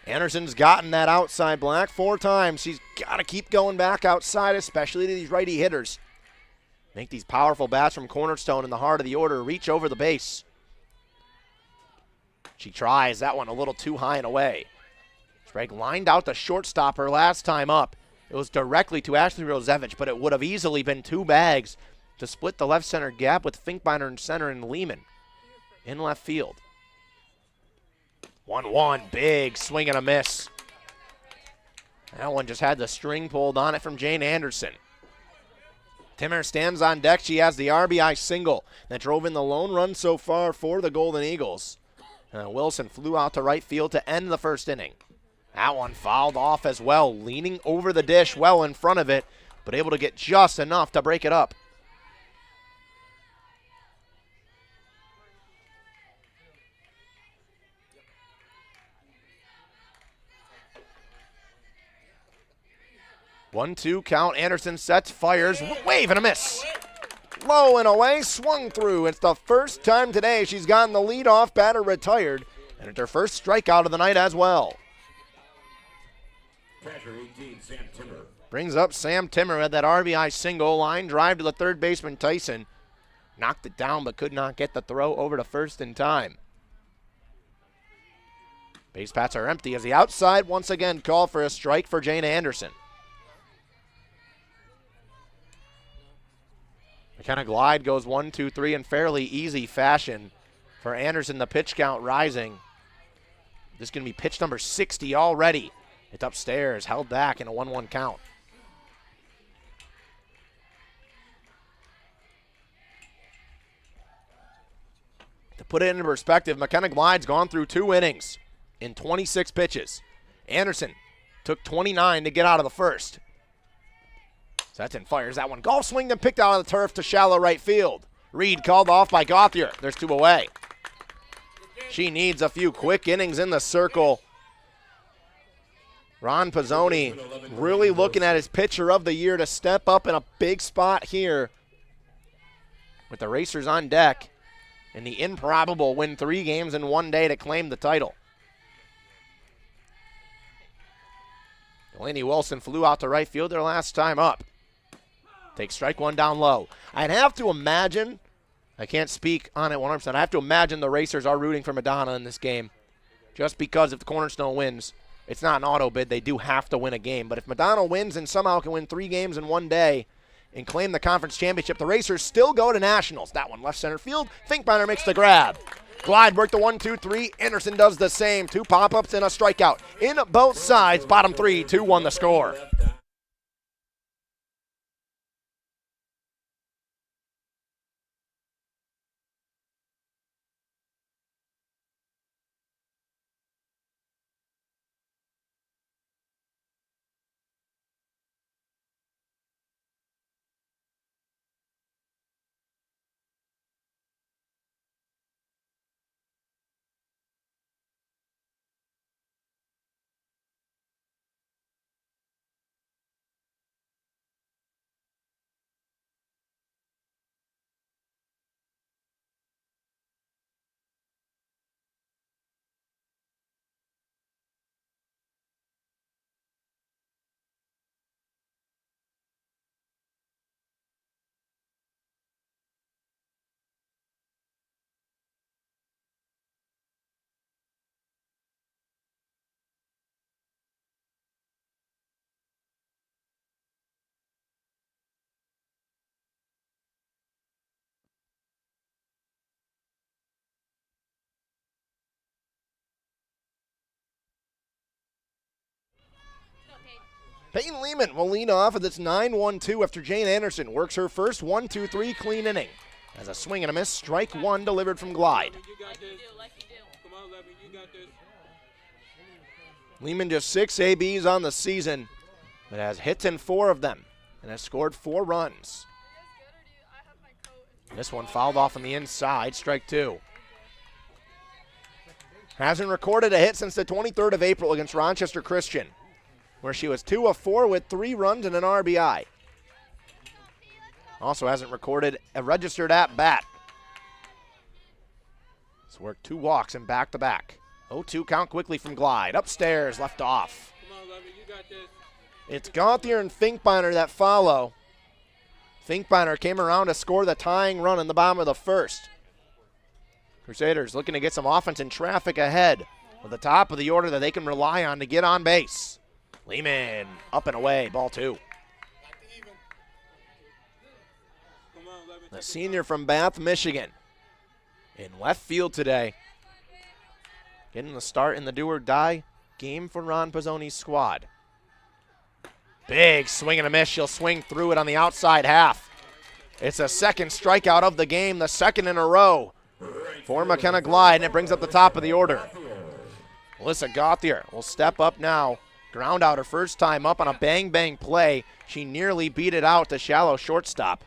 Anderson's gotten that outside black 4 times. She's got to keep going back outside, especially to these righty hitters. Make these powerful bats from Cornerstone in the heart of the order reach over the base. She tries that one a little too high and away. Sprague lined out the shortstop her last time up. It was directly to Ashley Rosevich, but it would have easily been 2 bags to split the left center gap with Finkbeiner in center and Lehman in left field. 1-1, big swing and a miss. That one just had the string pulled on it from Jane Anderson. Timmer stands on deck. She has the RBI single that drove in the lone run so far for the Golden Eagles. Wilson flew out to right field to end the 1st inning. That one fouled off as well, leaning over the dish well in front of it, but able to get just enough to break it up. One-two count. Anderson sets, fires, wave and a miss. Low and away, swung through. It's the first time today she's gotten the leadoff batter retired, and it's her first strikeout of the night as well. Catcher 18, Sam Timmer. Brings up Sam Timmer at that RBI single, line drive to the 3rd baseman Tyson. Knocked it down but could not get the throw over to first in time. Base paths are empty as the outside once again call for a strike for Jane Anderson. McKenna Glide goes 1, 2, 3 in fairly easy fashion for Anderson. The pitch count rising. This is going to be pitch number 60 already. It's upstairs, held back in a 1-1 count. To put it into perspective, McKenna Glide's gone through 2 innings in 26 pitches. Anderson took 29 to get out of the first. Stetson fires that one. Golf swing then picked out of the turf to shallow right field. Reed called off by Gauthier. There's 2 away. She needs a few quick innings in the circle. Ron Pizzoni really looking at his pitcher of the year to step up in a big spot here with the Racers on deck and the improbable win 3 games in 1 day to claim the title. Delaney Wilson flew out to right field their last time up. Takes strike 1 down low. I'd have to imagine, I can't speak on it 100%, I have to imagine the Racers are rooting for Madonna in this game. Just because if the Cornerstone wins, it's not an auto bid, they do have to win a game. But if Madonna wins and somehow can win 3 games in 1 day and claim the conference championship, the Racers still go to nationals. That one left center field. Finkbeiner makes the grab. Glide worked the 1, 2, 3. Anderson does the same. 2 pop-ups and a strikeout. In both sides, bottom 3, 2-1 the score. Peyton Lehman will lead off with its 9-1-2 after Jane Anderson works her first 1-2-3 clean inning. As a swing and a miss, strike 1 delivered from Glide. Lehman just 6 ABs on the season, but has hits in 4 of them and has scored 4 runs. This one fouled off on the inside, strike 2. Hasn't recorded a hit since the 23rd of April against Rochester Christian, where she was 2 of 4 with 3 runs and an RBI. Also hasn't recorded a registered at-bat. It's worked 2 walks and back-to-back. 0-2 count quickly from Glide. Upstairs, left off. Come on, Levy, you got this. It's Gauthier and Finkbeiner that follow. Finkbeiner came around to score the tying run in the bottom of the first. Crusaders looking to get some offense and traffic ahead with the top of the order that they can rely on to get on base. Lehman up and away, ball 2. The senior from Bath, Michigan, in left field today. Getting the start in the do-or-die game for Ron Pizzoni's squad. Big swing and a miss. She'll swing through it on the outside half. It's a second strikeout of the game, the second in a row for McKenna Glide, and it brings up the top of the order. Melissa Gauthier will step up now. Ground out her first time up on a bang-bang play. She nearly beat it out to shallow shortstop.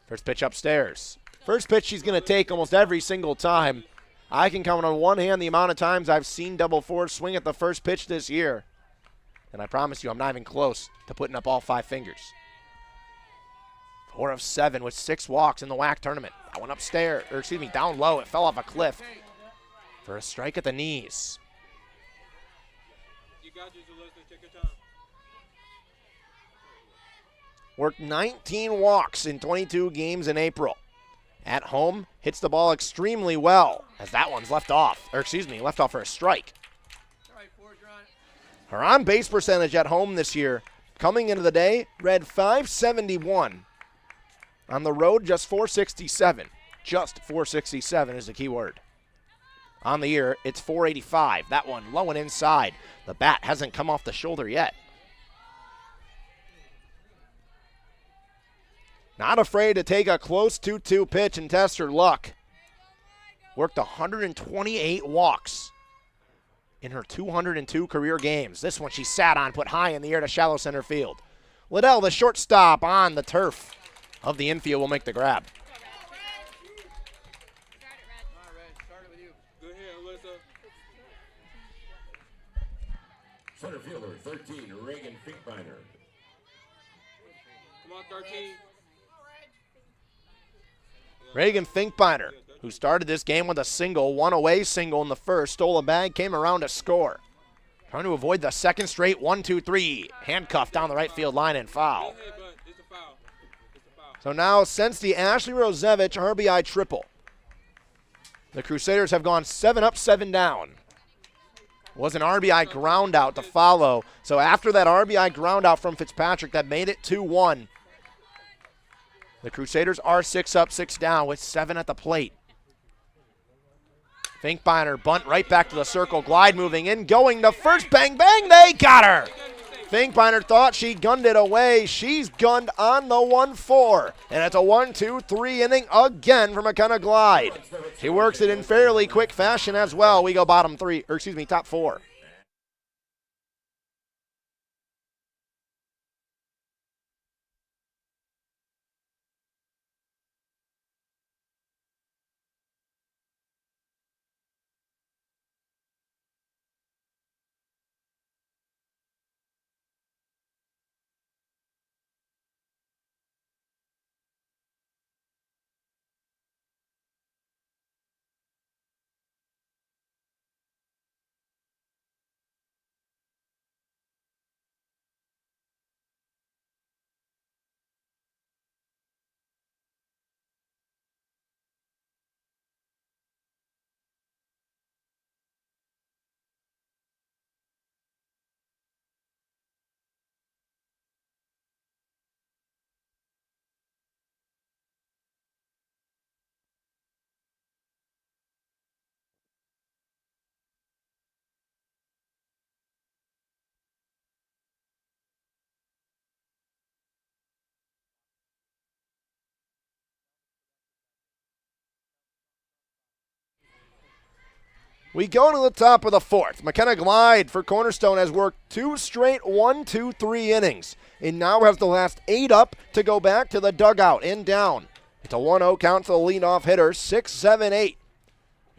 First pitch upstairs. First pitch she's going to take almost every single time. I can count on one hand the amount of times I've seen double fours swing at the first pitch this year. And I promise you I'm not even close to putting up all 5 fingers. 4 of 7 with 6 walks in the WHAC tournament. That one upstairs, or excuse me, down low. It fell off a cliff for a strike at the knees. worked 19 walks in 22 games in April. At home, hits the ball extremely well, as that one's left off for a strike. Her on-base percentage at home this year, coming into the day, read .571. On the road, just .467. Just .467 is the key word. On the year, it's .485. That one low and inside. The bat hasn't come off the shoulder yet. Not afraid to take a close 2-2 pitch and test her luck. Worked 128 walks in her 202 career games. This one she sat on, put high in the air to shallow center field. Liddell, the shortstop on the turf of the infield, will make the grab. Center fielder, 13, Reagan Finkbeiner. Come on, 13. Reagan Finkbeiner, who started this game with a single, one away single in the first, stole a bag, came around to score. Trying to avoid the second straight 1-2-3. Handcuffed down the right field line and foul. So now, since the Ashley Rosevich RBI triple, the Crusaders have gone 7 up, 7 down. Was an RBI ground out to follow. So after that RBI ground out from Fitzpatrick, that made it 2-1. The Crusaders are 6 up, 6 down with 7 at the plate. Finkbeiner bunt right back to the circle. Glide moving in, going to first. Bang, bang, they got her. Finkbeiner thought she gunned it away. She's gunned on the 1-4. And it's a 1-2-3 inning again for McKenna Glide. She works it in fairly quick fashion as well. We go top 4. We go to the top of the 4th. McKenna Glide for Cornerstone has worked 2 straight 1-2-3 innings. It now has the last 8 up to go back to the dugout and down. It's a 1-0 count to the leadoff hitter, 6-7-8.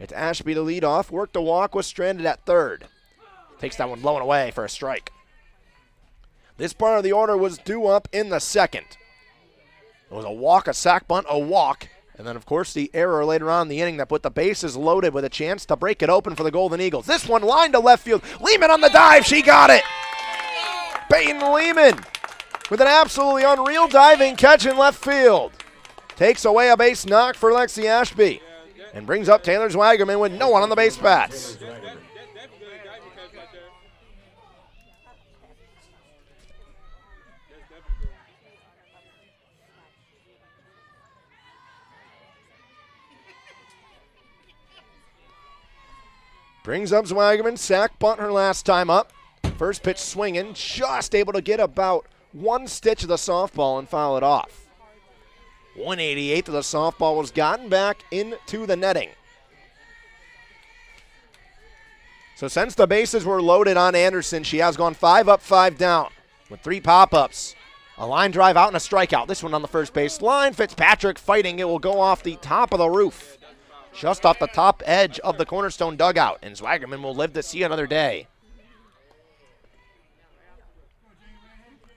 It's Ashby the leadoff. Worked a walk, was stranded at third. Takes that one low and away for a strike. This part of the order was due up in the 2nd. It was a walk, a sac bunt, a walk. And then, of course, the error later on in the inning that put the bases loaded with a chance to break it open for the Golden Eagles. This one lined to left field. Lehman on the dive. She got it. Peyton Lehman with an absolutely unreal diving catch in left field. Takes away a base knock for Lexi Ashby and brings up Taylor Zwagerman with no one on the base paths. Brings up Zwagerman, sack bunt her last time up. First pitch swinging, just able to get about 1 stitch of the softball and foul it off. 188 of the softball was gotten back into the netting. So since the bases were loaded on Anderson, she has gone 5 up, 5 down with 3 pop-ups. A line drive out and a strikeout. This one on the first base line. Fitzpatrick fighting. It will go off the top of the roof. Just off the top edge of the Cornerstone dugout, and Zwagerman will live to see another day.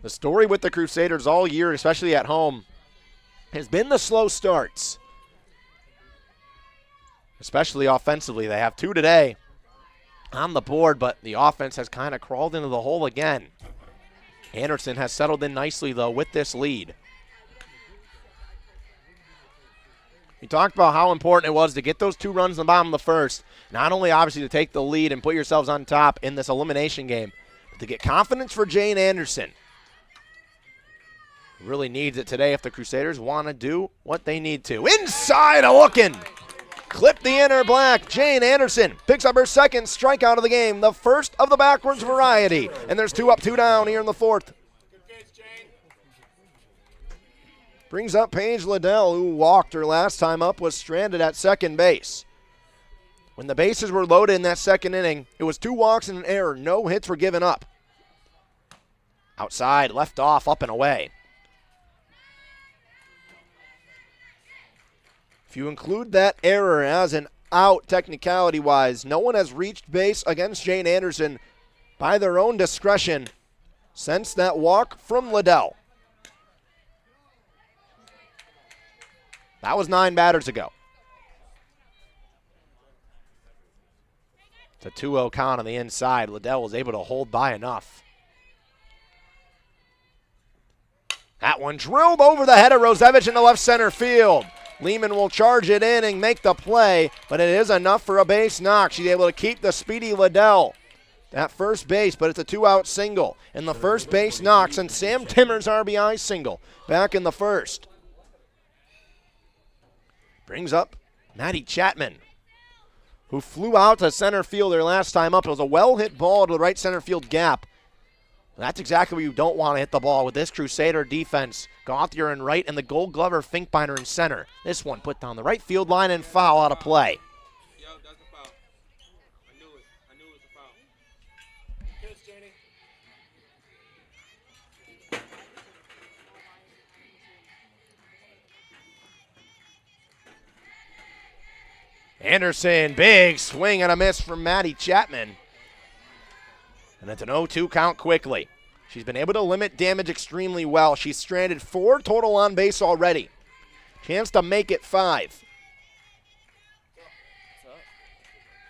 The story with the Crusaders all year, especially at home, has been the slow starts, especially offensively. They have 2 today on the board, but the offense has kind of crawled into the hole again. Anderson has settled in nicely, though, with this lead. We talked about how important it was to get those 2 runs in the bottom of the first. Not only, obviously, to take the lead and put yourselves on top in this elimination game, but to get confidence for Jane Anderson. Really needs it today if the Crusaders want to do what they need to. Inside a looking. Clip the inner black. Jane Anderson picks up her second strikeout of the game, the first of the backwards variety. And there's 2 up, 2 down here in the 4th. Brings up Paige Liddell, who walked her last time up, was stranded at second base. When the bases were loaded in that second inning, it was 2 walks and an error. No hits were given up. Outside, left off, up and away. If you include that error as an out technicality-wise, no one has reached base against Jane Anderson by their own discretion since that walk from Liddell. That was 9 batters ago. It's a 2-0 count on the inside. Liddell was able to hold by enough. That one drilled over the head of Rosevich into left center field. Lehman will charge it in and make the play, but it is enough for a base knock. She's able to keep the speedy Liddell at first base, but it's a 2-out single. And the first base knocks and Sam Timmer's RBI single back in the first. Brings up Maddie Chapman, who flew out to center field their last time up. It was a well-hit ball to the right center field gap. That's exactly where you don't want to hit the ball with this Crusader defense. Gauthier in right and the Gold Glover Finkbeiner in center. This one put down the right field line and foul out of play. Yo, that's a foul. I knew it. I knew it was a foul. Kiss, Janie. Anderson, big swing and a miss from Maddie Chapman. And it's an 0-2 count quickly. She's been able to limit damage extremely well. She's stranded 4 total on base already. Chance to make it 5.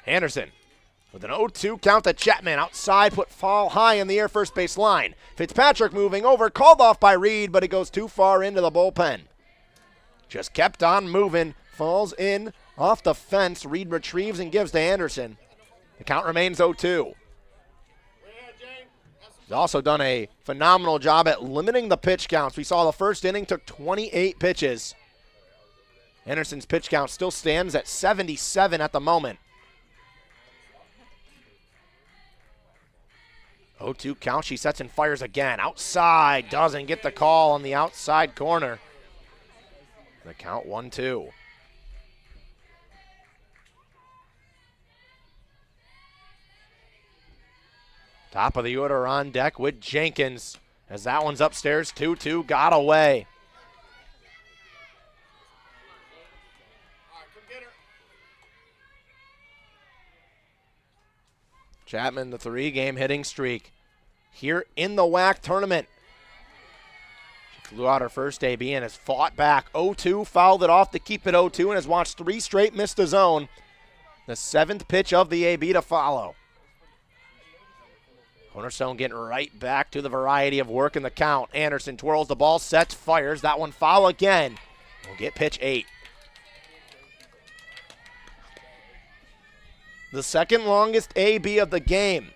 Anderson with an 0-2 count to Chapman. Outside, put foul high in the air first base line. Fitzpatrick moving over, called off by Reed, but it goes too far into the bullpen. Just kept on moving, falls in off the fence. Reed retrieves and gives to Anderson. The count remains 0-2. He's also done a phenomenal job at limiting the pitch counts. We saw the first inning took 28 pitches. Anderson's pitch count still stands at 77 at the moment. 0-2 count. She sets and fires again. Outside. Doesn't get the call on the outside corner. The count 1-2. Top of the order on deck with Jenkins. As that one's upstairs, 2-2, got away. Chapman, the 3-game hitting streak here in the WHAC tournament. She flew out her first AB and has fought back. 0-2, fouled it off to keep it 0-2 and has watched 3 straight miss the zone. The 7th pitch of the AB to follow. Cornerstone getting right back to the variety of work in the count. Anderson twirls the ball, sets, fires. That one foul again. We'll get pitch 8. The second longest AB of the game.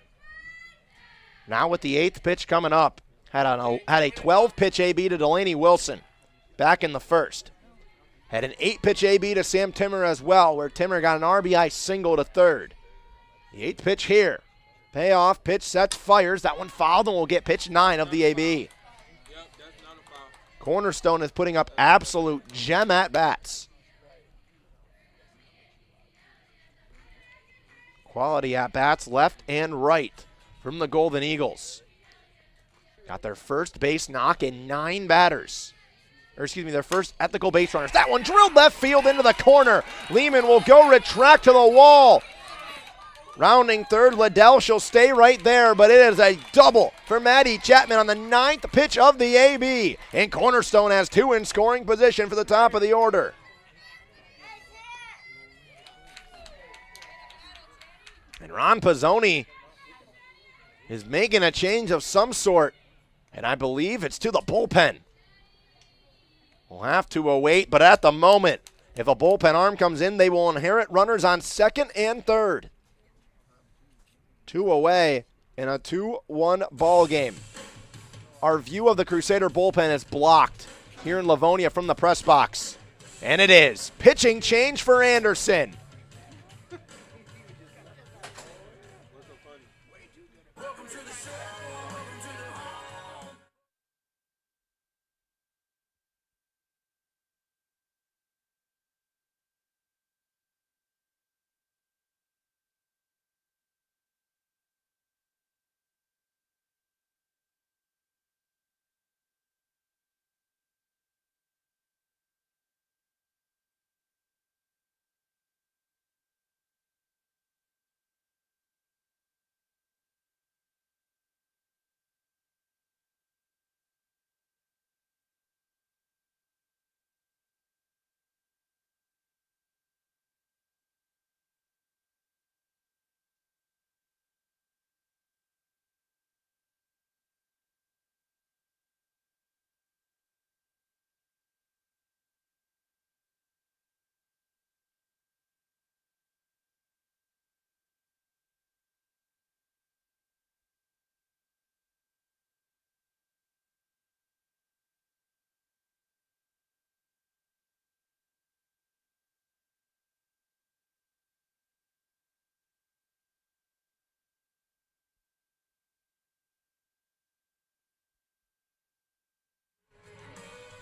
Now with the 8th pitch coming up. Had a 12-pitch AB to Delaney Wilson back in the first. Had an 8-pitch AB to Sam Timmer as well, where Timmer got an RBI single to third. The 8th pitch here. Payoff, pitch sets, fires. That one fouled, and we'll get pitch 9 of the AB. Yep, that's not a foul. Cornerstone is putting up absolute gem at-bats. Quality at-bats left and right from the Golden Eagles. Got their first base knock in 9 batters. Or excuse me, their first ethical base runners. That one drilled left field into the corner. Lehman will go retract to the wall. Rounding third, Liddell, she'll stay right there, but it is a double for Maddie Chapman on the 9th pitch of the AB. And Cornerstone has 2 in scoring position for the top of the order. And Ron Pizzoni is making a change of some sort. And I believe it's to the bullpen. We'll have to await, but at the moment, if a bullpen arm comes in, they will inherit runners on second and third. 2 away in a 2-1 ball game. Our view of the Crusader bullpen is blocked here in Livonia from the press box. And it is. Pitching change for Anderson.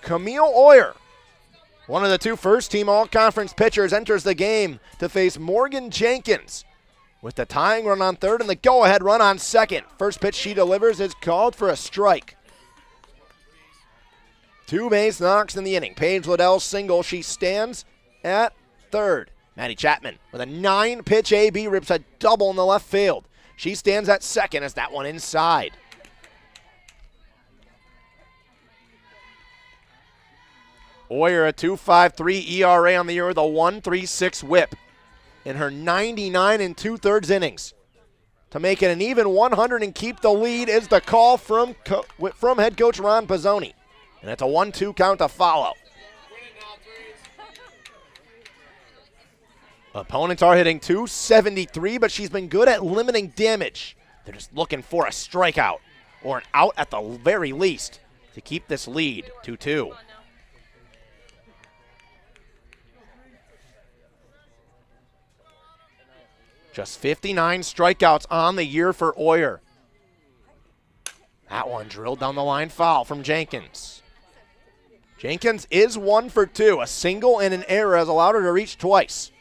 Camille Oyer, one of the 2 first-team all-conference pitchers, enters the game to face Morgan Jenkins with the tying run on third and the go-ahead run on second. First pitch she delivers is called for a strike. 2 base knocks in the inning. Paige Liddell's single. She stands at third. Maddie Chapman with a 9-pitch AB rips a double in the left field. She stands at second as that one inside. Oyer, a 2.53 ERA on the year with a 1.36 whip in her 99 2/3 innings. To make it an even 100 and keep the lead is the call from head coach Ron Pizzoni. And it's a 1-2 count to follow. Opponents are hitting .273, but she's been good at limiting damage. They're just looking for a strikeout or an out at the very least to keep this lead 2-2. Just 59 strikeouts on the year for Oyer. That one drilled down the line, foul from Jenkins. Jenkins is 1 for 2. A single and an error has allowed her to reach twice.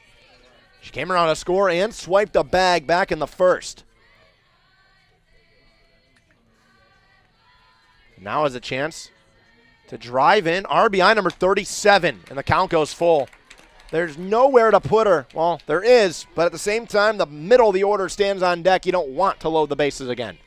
She came around to score and swiped a bag back in the first. Now has a chance to drive in RBI number 37, and the count goes full. There's nowhere to put her. Well, there is, but at the same time, the middle of the order stands on deck. You don't want to load the bases again.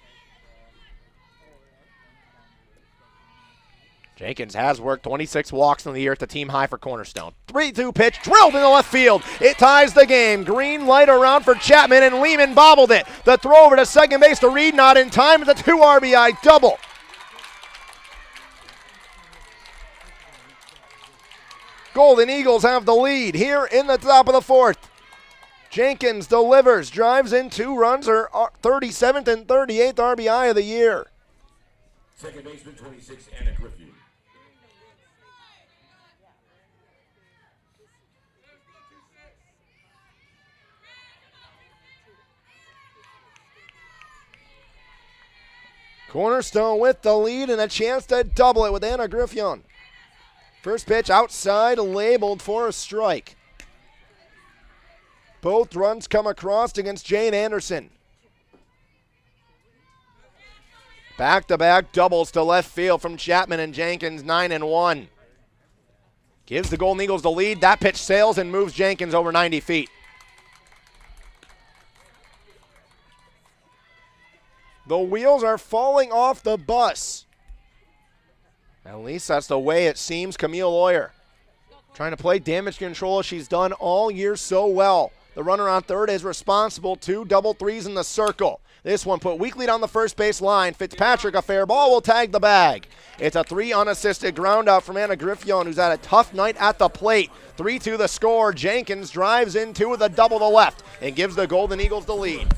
Jenkins has worked 26 walks in the year at the team high for Cornerstone. 3-2 pitch, drilled in the left field. It ties the game. Green light around for Chapman, and Lehman bobbled it. The throw over to second base to Reed, not in time. It's a 2 RBI double. Golden Eagles have the lead here in the top of the 4th. Jenkins delivers, drives in 2 runs, her 37th and 38th RBI of the year. Second baseman, 26, Anna Griffin. Cornerstone with the lead and a chance to double it with Anna Griffin. First pitch outside, labeled for a strike. Both runs come across against Jane Anderson. Back-to-back doubles to left field from Chapman and Jenkins, 9-1. Gives the Golden Eagles the lead. That pitch sails and moves Jenkins over 90 feet. The wheels are falling off the bus. At least that's the way it seems. Camille Oyer trying to play damage control as she's done all year so well. The runner on third is responsible. 2 double threes in the circle. This one put weakly down the first base line. Fitzpatrick, a fair ball, will tag the bag. It's a 3 unassisted ground out from Anna Griffion, who's had a tough night at the plate. 3-2 the score. Jenkins drives in two with a double to left and gives the Golden Eagles the lead.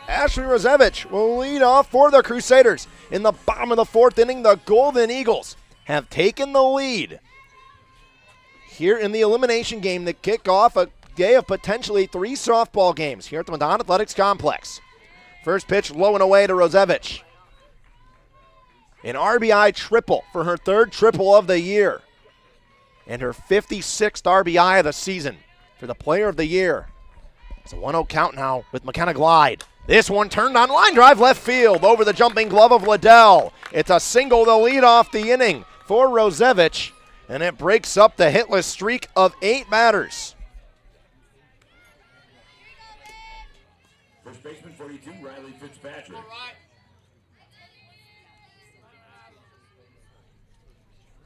Ashley Rozevich will lead off for the Crusaders. In the bottom of the fourth inning, the Golden Eagles have taken the lead. Here in the elimination game that kick off a day of potentially 3 softball games here at the Madonna Athletics Complex. First pitch low and away to Rozevich. An RBI triple for her 3rd triple of the year. And her 56th RBI of the season for the Player of the Year. It's a 1-0 count now with McKenna Glide. This one turned on line drive left field over the jumping glove of Liddell. It's a single to lead off the inning for Rozevich, and it breaks up the hitless streak of 8 batters. First baseman 42, Riley Fitzpatrick.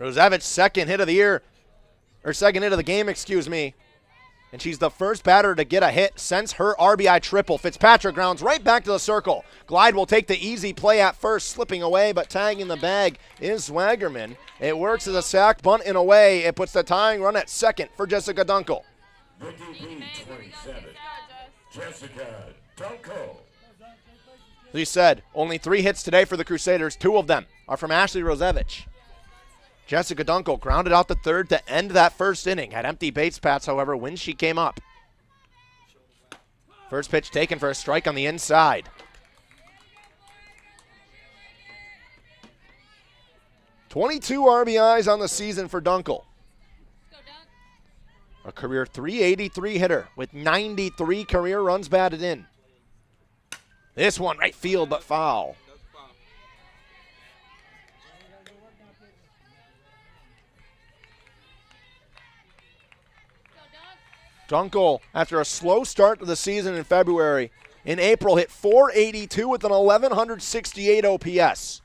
Rozevich's second hit of the game, excuse me. And she's the first batter to get a hit since her RBI triple. Fitzpatrick grounds right back to the circle. Glide will take the easy play at first, slipping away, but tagging the bag is Swagerman. It works as a sac bunt in a way. It puts the tying run at second for Jessica Dunkel. The DB 27, Jessica Dunkel. As you said, only 3 hits today for the Crusaders. 2 of them are from Ashley Rozevich. Jessica Dunkel grounded out the third to end that first inning. Had empty base paths, however, when she came up. First pitch taken for a strike on the inside. 22 RBIs on the season for Dunkel. A career .383 hitter with 93 career runs batted in. This one right field, but foul. Dunkel, after a slow start to the season in February, in April hit .482 with an 1168 OPS.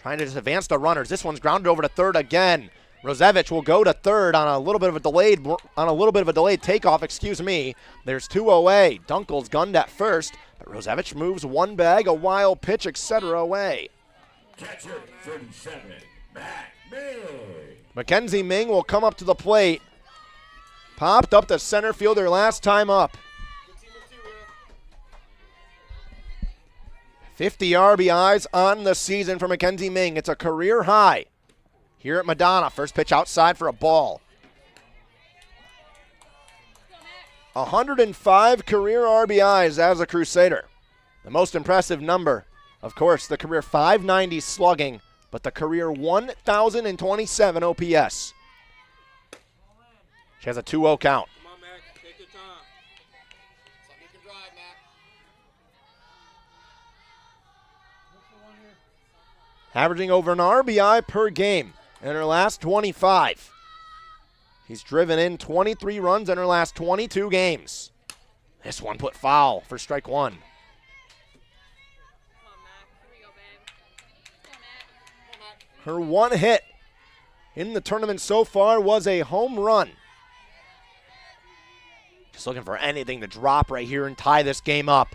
Trying to just advance the runners. This one's grounded over to third again. Rozevich will go to third on a little bit of a delayed takeoff, excuse me. There's 2 away. Dunkel's gunned at first, but Rozevich moves one bag, a wild pitch, etc. away. Catcher 37, Matt Ming. Mackenzie Ming will come up to the plate. Popped up to center field their last time up. 50 RBIs on the season for Mackenzie Ming. It's a career high here at Madonna. First pitch outside for a ball. 105 career RBIs as a Crusader. The most impressive number, of course, the career .590 slugging, but the career 1,027 OPS. She has a 2-0 count. Come on, Mac. Take your time. Something you can drive, Mac. Averaging over an RBI per game in her last 25. He's driven in 23 runs in her last 22 games. This one put foul for strike 1. Come on, Mac. Here we go, babe. Come on, Mac. Her one hit in the tournament so far was a home run. Just looking for anything to drop right here and tie this game up,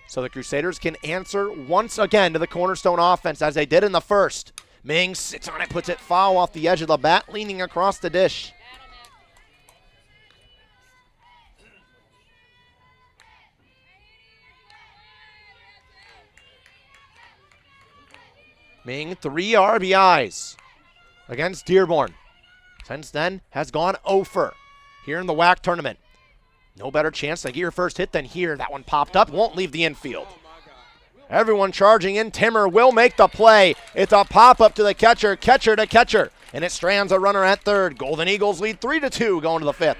so the Crusaders can answer once again to the Cornerstone offense as they did in the first. Ming sits on it, puts it foul off the edge of the bat, leaning across the dish. being 3 RBIs against Dearborn. Since then, has gone 0 for here in the WHAC tournament. No better chance to get your first hit than here. That one popped up, won't leave the infield. Everyone charging in. Timmer will make the play. It's a pop-up to the catcher, catcher to catcher. And it strands a runner at third. Golden Eagles lead 3-2 going to the 5th.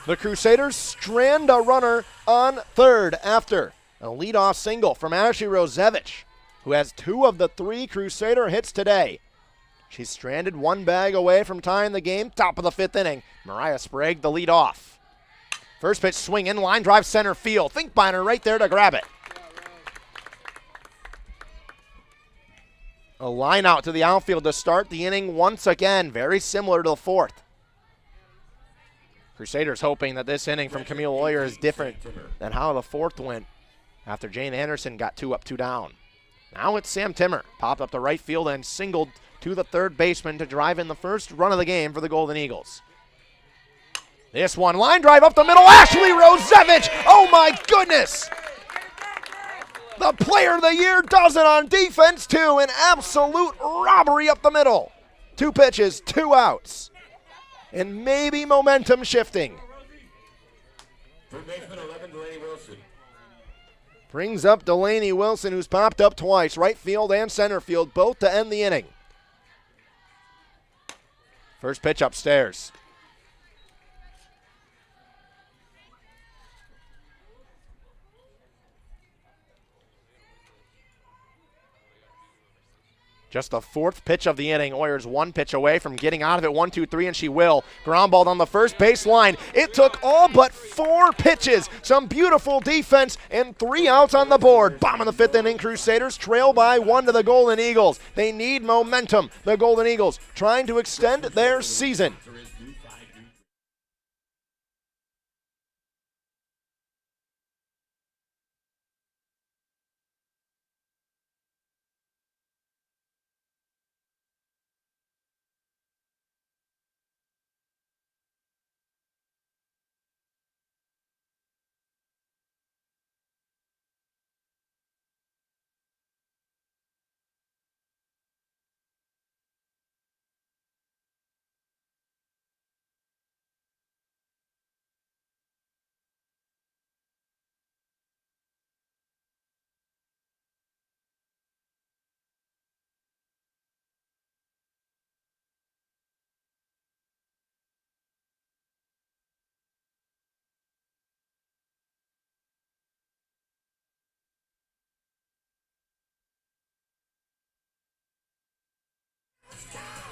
The Crusaders strand a runner on third after a leadoff single from Ashley Rosevich, who has 2 of the 3 Crusader hits today. She's stranded 1 bag away from tying the game. Top of the 5th inning. Mariah Sprague, the lead off. First pitch swing in, line drive center field. Finkbeiner right there to grab it. A line out to the outfield to start the inning once again. Very similar to the 4th. Crusaders hoping that this inning from Camille Lawyer is different than how the 4th went after Jane Anderson got 2 up, 2 down. Now it's Sam Timmer. Popped up to right field and singled to the third baseman to drive in the first run of the game for the Golden Eagles. This one, line drive up the middle. Ashley Rosevich! Oh my goodness! The player of the year does it on defense too. An absolute robbery up the middle. 2 pitches, 2 outs. And maybe momentum shifting. Third baseman 11, Delaney Wilson. Brings up Delaney Wilson, who's popped up twice, right field and center field, both to end the inning. First pitch upstairs. Just the 4th pitch of the inning. Oyers 1 pitch away from getting out of it. 1-2-3, and she will. Ground ball on the first base line. It took all but 4 pitches. Some beautiful defense and 3 outs on the board. Bottom of the 5th inning, Crusaders trail by 1 to the Golden Eagles. They need momentum. The Golden Eagles trying to extend their season.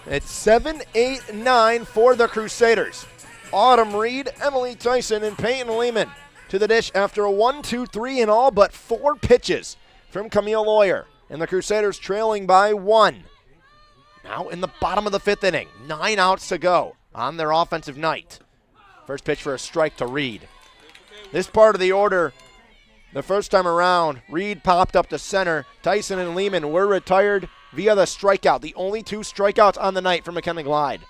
It's 7-8-9 for the Crusaders. Autumn Reed, Emily Tyson, and Peyton Lehman to the dish after a 1-2-3 in all but 4 pitches from Camille Lawyer. And the Crusaders trailing by 1. Now in the bottom of the 5th inning. 9 outs to go on their offensive night. First pitch for a strike to Reed. This part of the order, the first time around, Reed popped up to center. Tyson and Lehman were retired via the strikeout. The only 2 strikeouts on the night for McKenna Glide.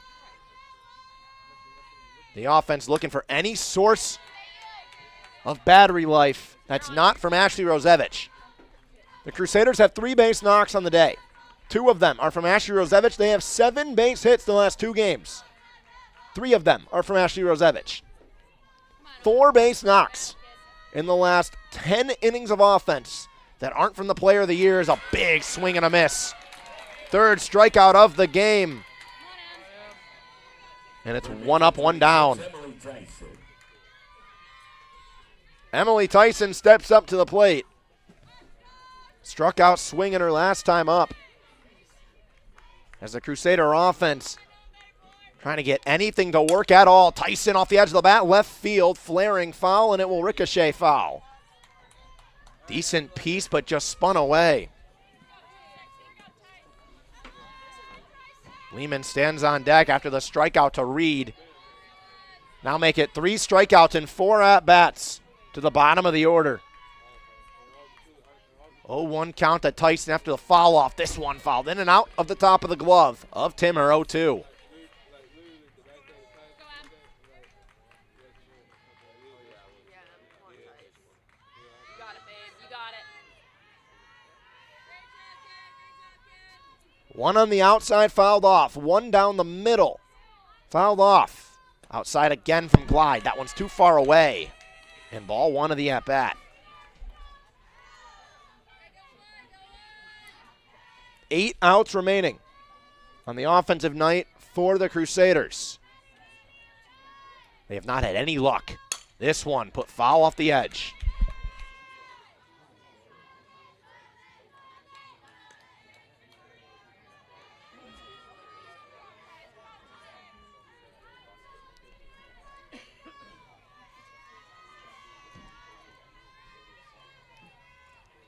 The offense looking for any source of battery life that's not from Ashley Rosevich. The Crusaders have 3 base knocks on the day. 2 of them are from Ashley Rosevich. They have 7 base hits the last 2 games. 3 of them are from Ashley Rosevich. 4 base knocks in the last 10 innings of offense that aren't from the player of the year is a big swing and a miss. 3rd strikeout of the game. And it's 1 up, 1 down. Emily Tyson steps up to the plate. Struck out swinging her last time up. As the Crusader offense trying to get anything to work at all. Tyson off the edge of the bat, left field, flaring foul, and it will ricochet foul. Decent piece, but just spun away. Lehman stands on deck after the strikeout to Reed. Now make it 3 strikeouts and 4 at-bats to the bottom of the order. 0-1 count to Tyson after the foul off. This one fouled in and out of the top of the glove of Timmer, 0-2. One on the outside, fouled off. 1 down the middle, fouled off. Outside again from Glide. That one's too far away. And ball 1 of the at-bat. 8 outs remaining on the offensive night for the Crusaders. They have not had any luck. This one put foul off the edge.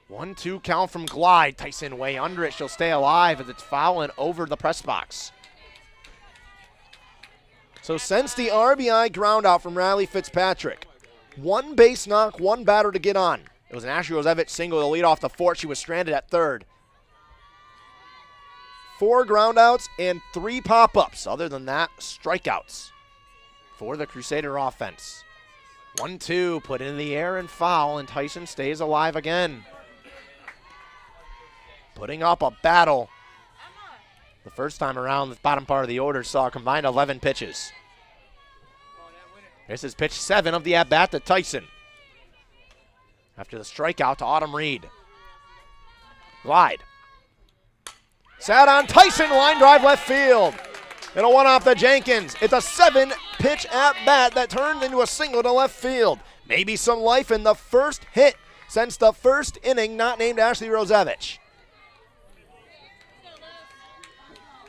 One-two count from Glide. Tyson way under it. She'll stay alive as it's fouling over the press box. So since the RBI ground out from Riley Fitzpatrick, 1 base knock, 1 batter to get on. It was an Ashley Rosevich single to lead off the 4th. She was stranded at 3rd. 4 groundouts and 3 pop-ups. Other than that, strikeouts for the Crusader offense. 1-2 put in the air and foul, and Tyson stays alive again. Putting up a battle. The first time around, the bottom part of the order saw a combined 11 pitches. This is pitch 7 of the at-bat to Tyson. After the strikeout to Autumn Reed. Glide. Sat on Tyson, line drive left field. And a 1 off the Jenkins. It's a 7-pitch at-bat that turned into a single to left field. Maybe some life in the first hit since the first inning, not named Ashley Rosevich.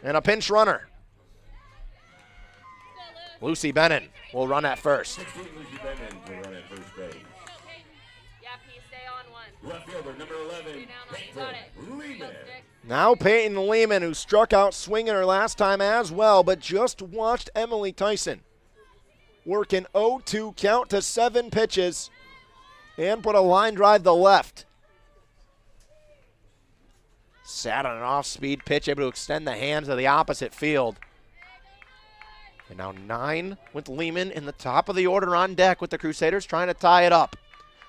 And a pinch runner. Lucy Bennon will run at first. Lucy Bennon will run at first base. Yeah, please stay on 1. Left fielder, number 11, Peyton Lehman. Now Peyton Lehman, who struck out swinging her last time as well, but just watched Emily Tyson work an 0-2 count to 7 pitches and put a line drive to left. Sat on an off-speed pitch, able to extend the hands of the opposite field. And now 9 with Lehman in the top of the order on deck with the Crusaders trying to tie it up.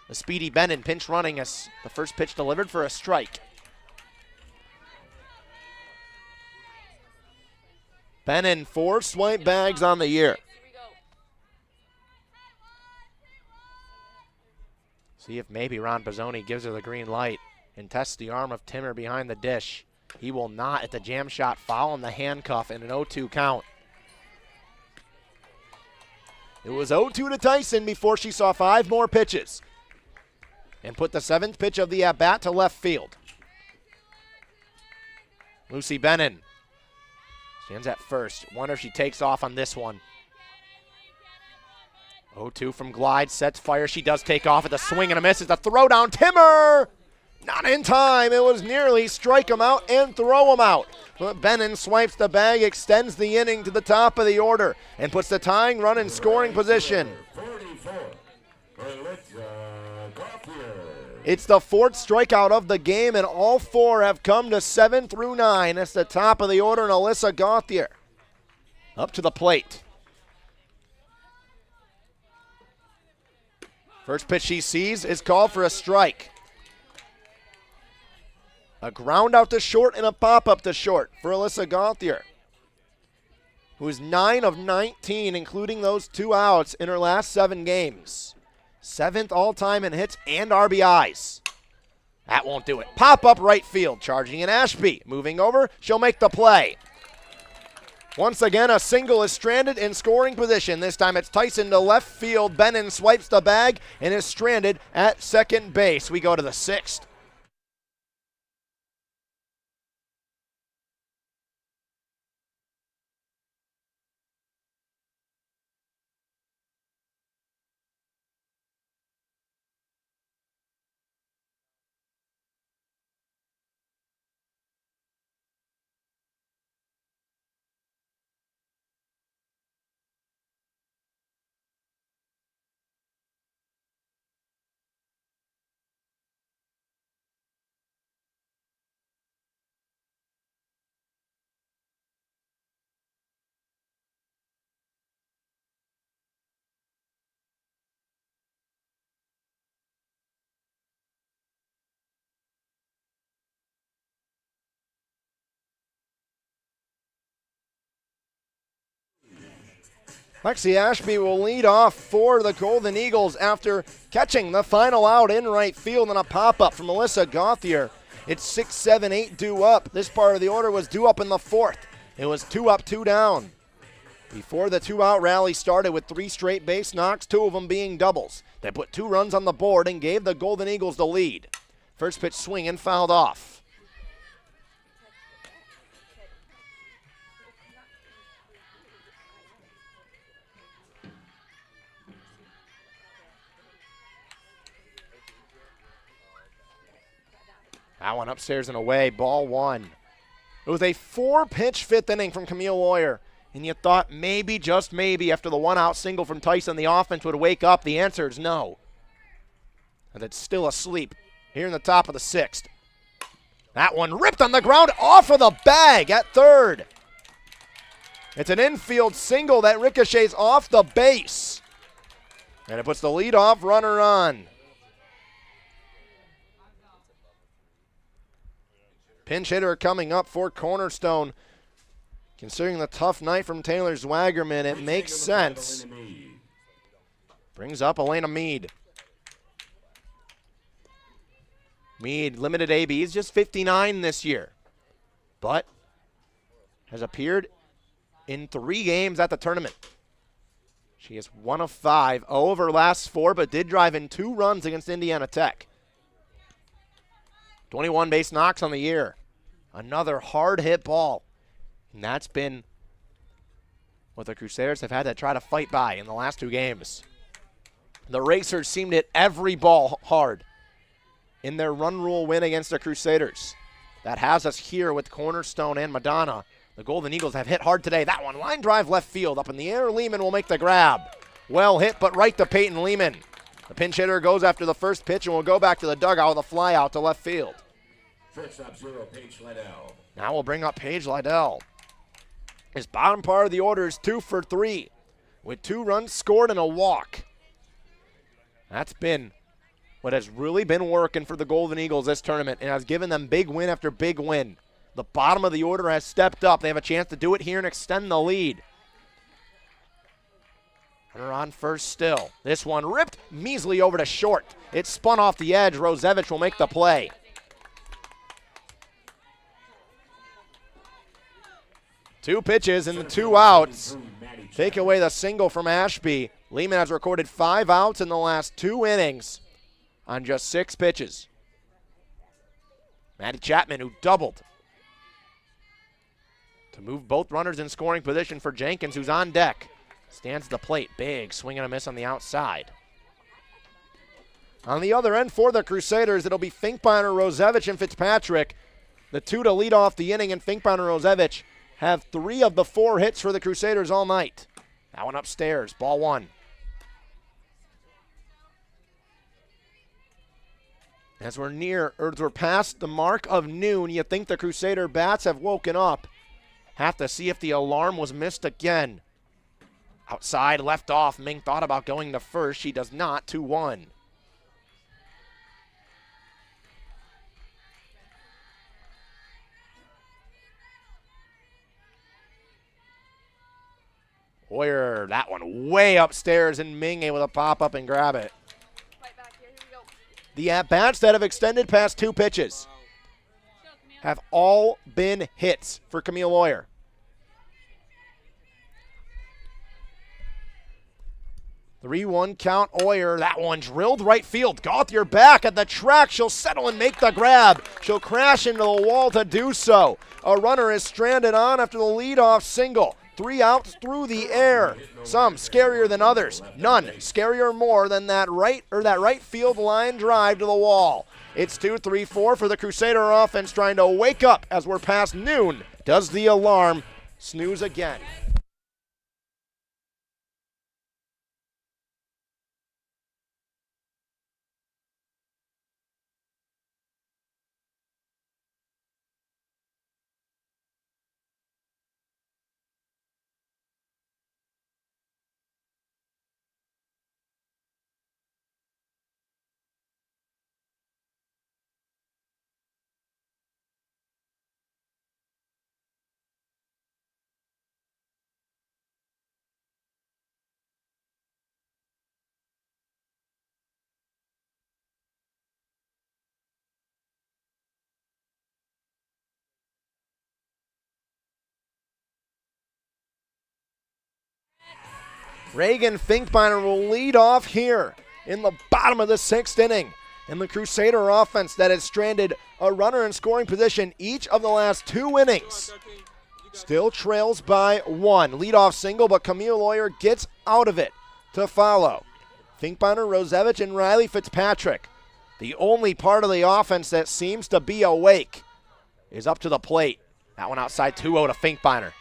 The speedy Bennon pinch running as the first pitch delivered for a strike. Bennon 4 swipe bags on the year. See if maybe Ron Pizzoni gives her the green light and tests the arm of Timmer behind the dish. He will not at the jam shot, foul on the handcuff in an 0-2 count. It was 0-2 to Tyson before she saw 5 more pitches and put the 7th pitch of the at-bat to left field. Lucy Bennon stands at first. Wonder if she takes off on this one. 0-2 from Glide, sets fire. She does take off at the swing and a miss. It's a throw down. Timmer! Not in time. It was nearly strike him out and throw him out. But Bennon swipes the bag, extends the inning to the top of the order, and puts the tying run in scoring position. 44, It's the 4th strikeout of the game, and all 4 have come to 7 through 9. That's the top of the order, and Alyssa Gauthier up to the plate. First pitch she sees is called for a strike. A ground out to short and a pop-up to short for Alyssa Gauthier, who is 9 of 19, including those 2 outs in her last 7 games. 7th all-time in hits and RBIs. That won't do it. Pop-up right field, charging in Ashby. Moving over, she'll make the play. Once again, a single is stranded in scoring position. This time it's Tyson to left field. Bennon swipes the bag and is stranded at second base. We go to the 6th. Lexi Ashby will lead off for the Golden Eagles after catching the final out in right field on a pop-up from Alyssa Gauthier. It's 6, 7, 8 due up. This part of the order was due up in the 4th. It was 2 up, 2 down. Before the 2-out rally started with 3 straight base knocks, 2 of them being doubles. They put 2 runs on the board and gave the Golden Eagles the lead. First pitch swing and fouled off. That one upstairs and away, ball 1. It was a 4-pitch 5th inning from Camille Lawyer, and you thought maybe, just maybe, after the 1-out single from Tyson, the offense would wake up. The answer is no. And it's still asleep here in the top of the 6th. That one ripped on the ground off of the bag at third. It's an infield single that ricochets off the base, and it puts the leadoff runner on. Pinch hitter coming up for Cornerstone. Considering the tough night from Taylor Zwagerman, it makes sense. Brings up Elena Mead. Mead, limited ABs, just 59 this year, but has appeared in 3 games at the tournament. She is 1 of 5, 0 of her last 4, but did drive in 2 runs against Indiana Tech. 21 base knocks on the year. Another hard hit ball. And that's been what the Crusaders have had to try to fight by in the last 2 games. The Racers seemed to hit every ball hard in their run rule win against the Crusaders. That has us here with Cornerstone and Madonna. The Golden Eagles have hit hard today. That one, line drive left field. Up in the air, Lehman will make the grab. Well hit, but right to Peyton Lehman. The pinch hitter goes after the first pitch and will go back to the dugout with a fly out to left field. Shortstop 0, Paige Liddell. Now we'll bring up Paige Liddell. His bottom part of the order is 2 for 3 with 2 runs scored and a walk. That's been what has really been working for the Golden Eagles this tournament and has given them big win after big win. The bottom of the order has stepped up. They have a chance to do it here and extend the lead. Runner on first still. This one ripped measly over to short. It spun off the edge. Rosevich will make the play. Two pitches and the 2 outs. Take away the single from Ashby. Lehman has recorded 5 outs in the last 2 innings on just 6 pitches. Maddie Chapman, who doubled to move both runners in scoring position for Jenkins, who's on deck. Stands at the plate. Big swing and a miss on the outside. On the other end for the Crusaders, it'll be Finkbeiner, Rosevich, and Fitzpatrick. The 2 to lead off the inning, and Finkbeiner and Rosevich have 3 of the 4 hits for the Crusaders all night. That one upstairs, ball 1. As we're past the mark of noon, you think the Crusader bats have woken up. Have to see if the alarm was missed again. Outside, left off. Ming thought about going to first. She does not. 2-1. Hoyer, that one way upstairs, and Ming able to pop up and grab it. Right back here. Here we go. The at-bats that have extended past 2 pitches have all been hits for Camille Hoyer. The 3-1 count, Hoyer. That one drilled right field. Gauthier back at the track. She'll settle and make the grab. She'll crash into the wall to do so. A runner is stranded on after the leadoff single. 3 outs through the air. Some scarier than others. None scarier more than that right field line drive to the wall. It's 2-3-4 for the Crusader offense trying to wake up as we're past noon. Does the alarm snooze again? Reagan Finkbeiner will lead off here in the bottom of the 6th inning. And the Crusader offense that has stranded a runner in scoring position each of the last 2 innings still trails by 1. Leadoff single, but Camille Hoyer gets out of it to follow. Finkbeiner, Rosevich, and Riley Fitzpatrick. The only part of the offense that seems to be awake is up to the plate. That one outside 2-0 to Finkbeiner.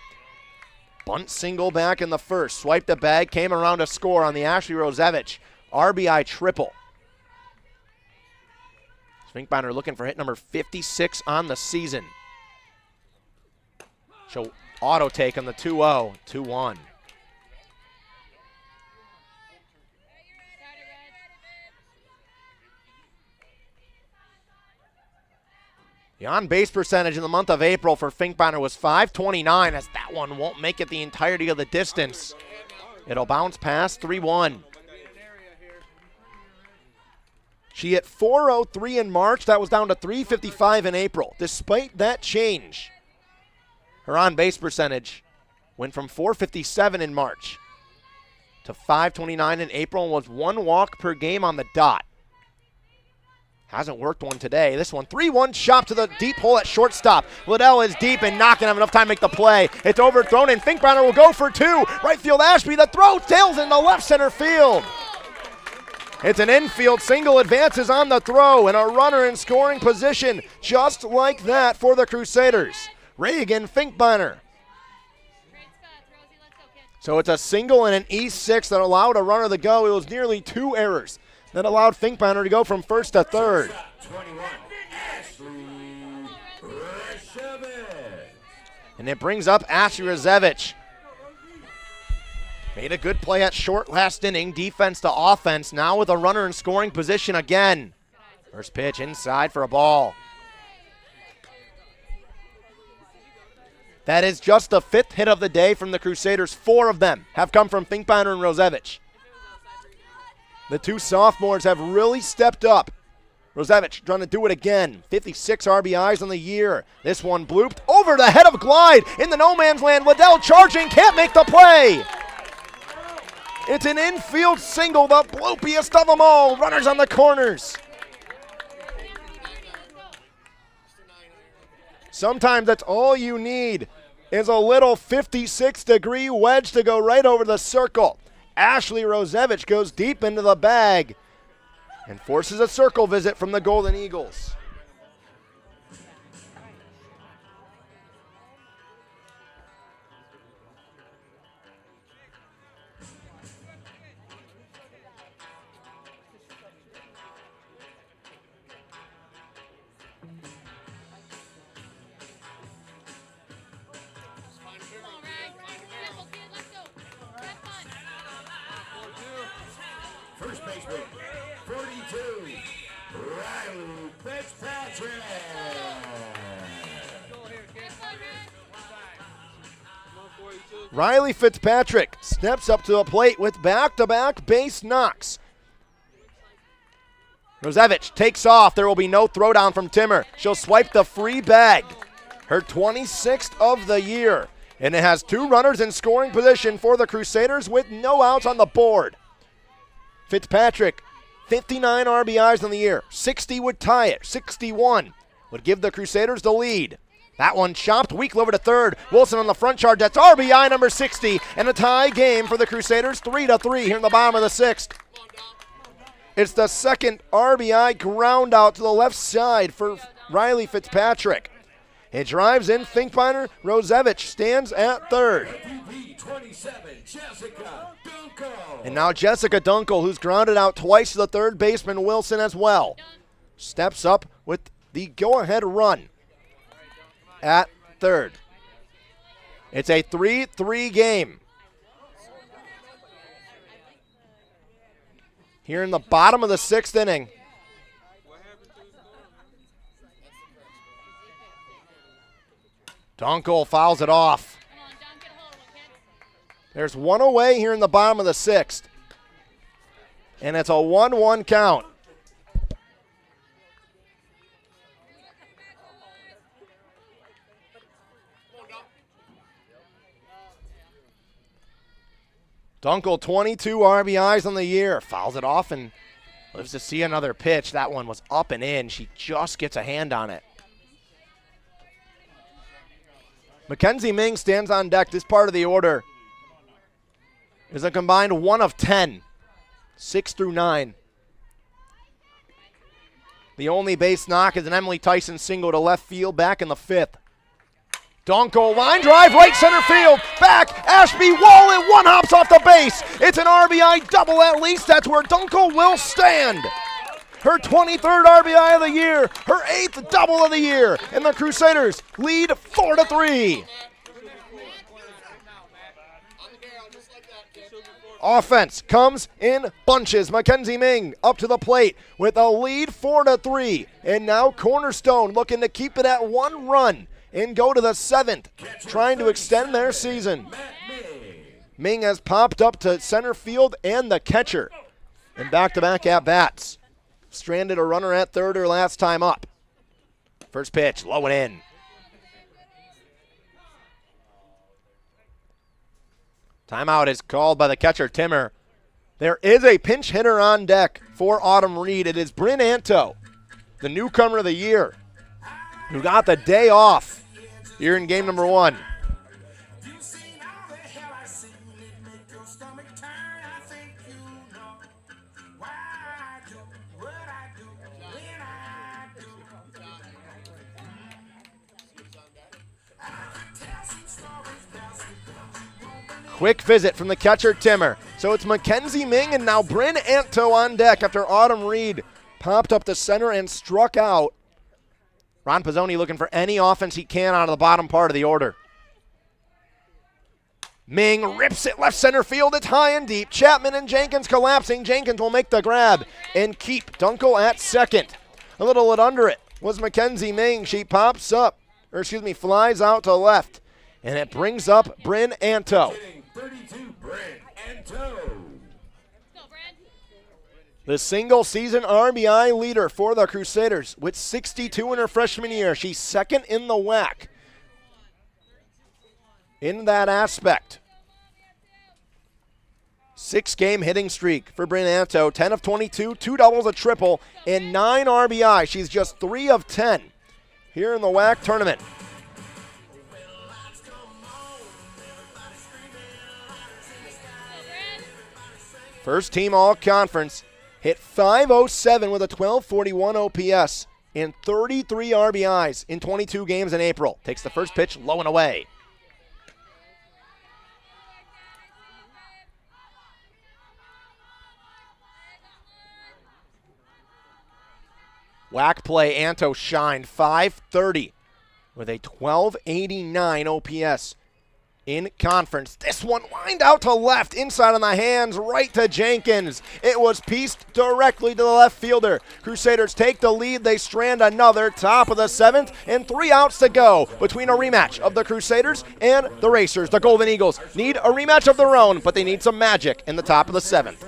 Bunt single back in the first. Swiped the bag, came around to score on the Ashley Rosevich RBI triple. Finkbeiner looking for hit number 56 on the season. She'll auto take on the 2-0, 2-1. The on-base percentage in the month of April for Finkbeiner was .529, as that one won't make it the entirety of the distance. It'll bounce past 3-1. She hit .403 in March. That was down to .355 in April. Despite that change, her on-base percentage went from .457 in March to .529 in April and was 1 walk per game on the dot. Hasn't worked one today. This one, 3-1 chop to the deep hole at shortstop. Liddell is deep and not going to have enough time to make the play. It's overthrown, and Finkbeiner will go for 2. Right field Ashby, the throw tails into left center field. It's an infield single, advances on the throw, and a runner in scoring position just like that for the Crusaders. Reagan Finkbeiner. So it's a single and an E6 that allowed a runner to go. It was nearly 2 errors that allowed Finkbeiner to go from first to third. 21, Ashley Rosevich. And it brings up Ashley Rosevich. Made a good play at short last inning, defense to offense, now with a runner in scoring position again. First pitch inside for a ball. That is just the 5th hit of the day from the Crusaders. 4 of them have come from Finkbeiner and Rosevich. The 2 sophomores have really stepped up. Rosevich trying to do it again. 56 RBIs on the year. This one blooped over the head of Glide in the no man's land. Liddell charging, can't make the play. It's an infield single, the bloopiest of them all. Runners on the corners. Sometimes that's all you need is a little 56-degree wedge to go right over the circle. Ashley Rosevich goes deep into the bag and forces a circle visit from the Golden Eagles. First baseman, 42, Riley Fitzpatrick. Riley Fitzpatrick steps up to the plate with back-to-back base knocks. Rosevich takes off. There will be no throwdown from Timmer. She'll swipe the free bag. Her 26th of the year. And it has 2 runners in scoring position for the Crusaders with no outs on the board. Fitzpatrick, 59 RBIs on the year. 60 would tie it. 61 would give the Crusaders the lead. That one chopped, Weekle over to third. Wilson on the front charge. That's RBI number 60. And a tie game for the Crusaders, 3-3 here in the bottom of the 6th. It's the second RBI ground out to the left side for Riley Fitzpatrick. It drives in Finkbeiner. Rosevich stands at third. And now Jessica Dunkel, who's grounded out twice to the third baseman Wilson as well, steps up with the go-ahead run at third. It's a 3-3 game. Here in the bottom of the 6th inning. Dunkel fouls it off. There's one away here in the bottom of the 6th. And it's a 1-1 count. Dunkel, 22 RBIs on the year. Fouls it off and lives to see another pitch. That one was up and in. She just gets a hand on it. Mackenzie Ming stands on deck. This part of the order is a combined 1 of 10, 6 through 9. The only base knock is an Emily Tyson single to left field back in the 5th. Dunkel, line drive, right center field, back, Ashby Wallen, 1 hops off the base. It's an RBI double at least. That's where Dunkel will stand. Her 23rd RBI of the year, her 8th double of the year, and the Crusaders lead 4-3. Offense comes in bunches. Mackenzie Ming up to the plate with a lead 4-3. And now Cornerstone looking to keep it at 1 run and go to the 7th, trying to extend their season. Ming has popped up to center field and the catcher in back-to-back at-bats. Stranded a runner at third her last time up. First pitch, low and in. Timeout is called by the catcher, Timmer. There is a pinch hitter on deck for Autumn Reed. It is Bryn Anto, the newcomer of the year, who got the day off here in game number 1. Quick visit from the catcher, Timmer. So it's Mackenzie Ming and now Bryn Anto on deck after Autumn Reed popped up the center and struck out. Ron Pizzoni looking for any offense he can out of the bottom part of the order. Ming rips it left center field. It's high and deep. Chapman and Jenkins collapsing. Jenkins will make the grab and keep Dunkel at second. A little bit under it was Mackenzie Ming. She pops up, flies out to left. And it brings up Bryn Anto. 32, Bryn Anto. The single-season RBI leader for the Crusaders with 62 in her freshman year. She's second in the WHAC in that aspect. 6-game hitting streak for Bryn Anto. 10 of 22, 2 doubles, a triple, and 9 RBI. She's just 3 of 10 here in the WHAC tournament. First team all-conference, hit .507 with a 1241 OPS and 33 RBIs in 22 games in April. Takes the first pitch low and away. WHAC play, Anto shined .530 with a 1289 OPS in conference. This one lined out to left, inside on the hands, right to Jenkins. It was pieced directly to the left fielder. Crusaders take the lead. They strand another, top of the 7th, and 3 outs to go between a rematch of the Crusaders and the Racers. The Golden Eagles need a rematch of their own, but they need some magic in the top of the 7th.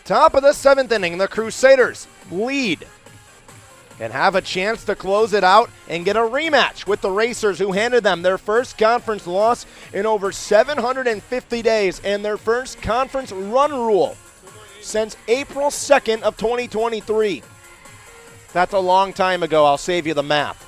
Top of the 7th inning, the Crusaders lead and have a chance to close it out and get a rematch with the Racers, who handed them their first conference loss in over 750 days and their first conference run rule since April 2nd of 2023. That's a long time ago. I'll save you the math.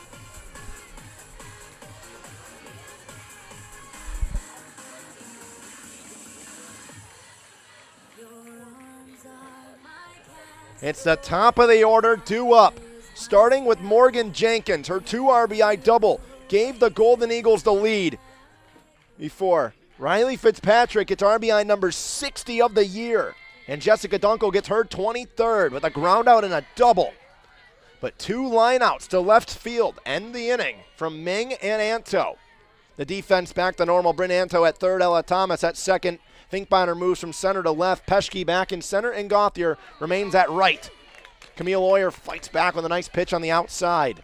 It's the top of the order, due up. Starting with Morgan Jenkins, her 2 RBI double gave the Golden Eagles the lead before Riley Fitzpatrick gets RBI number 60 of the year. And Jessica Dunkel gets her 23rd with a ground out and a double. But 2 lineouts to left field end the inning from Ming and Anto. The defense back to normal. Bryn Anto at third, Ella Thomas at second. Finkbeiner moves from center to left. Peschke back in center, and Gauthier remains at right. Camille Oyer fights back with a nice pitch on the outside.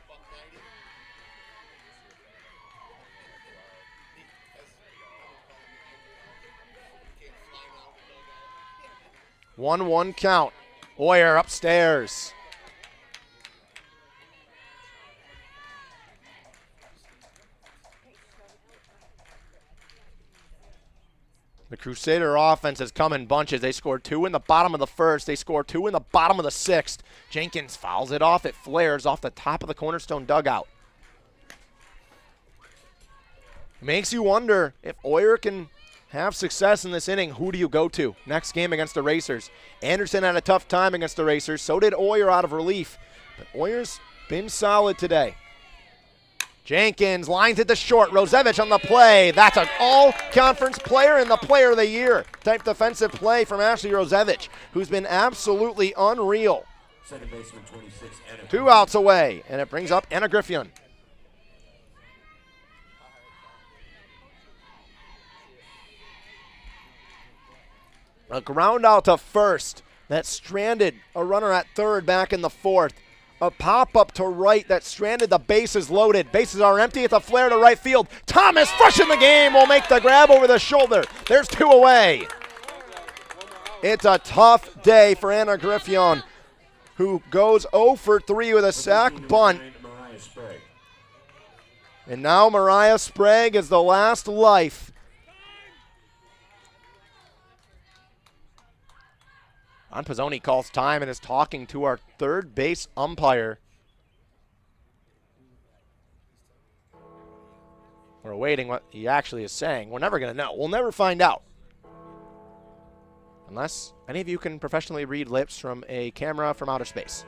One count. Oyer upstairs. The Crusader offense has come in bunches. They scored 2 in the bottom of the 1st. They scored 2 in the bottom of the 6th. Jenkins fouls it off. It flares off the top of the Cornerstone dugout. Makes you wonder if Oyer can have success in this inning. Who do you go to next game against the Racers? Anderson had a tough time against the Racers. So did Oyer out of relief. But Oyer's been solid today. Jenkins lines it to short. Rosevich on the play. That's an all-conference player and the player of the year type defensive play from Ashley Rosevich, who's been absolutely unreal. Second baseman 26, 2 outs away, and it brings up Anna Griffion. A ground out to first that stranded a runner at third back in the 4th. A pop-up to right that stranded the bases loaded. Bases are empty. It's a flare to right field. Thomas, fresh in the game, will make the grab over the shoulder. There's 2 away. It's a tough day for Anna Griffion, who goes 0 for 3 with a sac bunt. And now Mariah Sprague is the last life. Ron Pizzoni calls time and is talking to our third base umpire. We're awaiting what he actually is saying. We're never going to know. We'll never find out. Unless any of you can professionally read lips from a camera from outer space.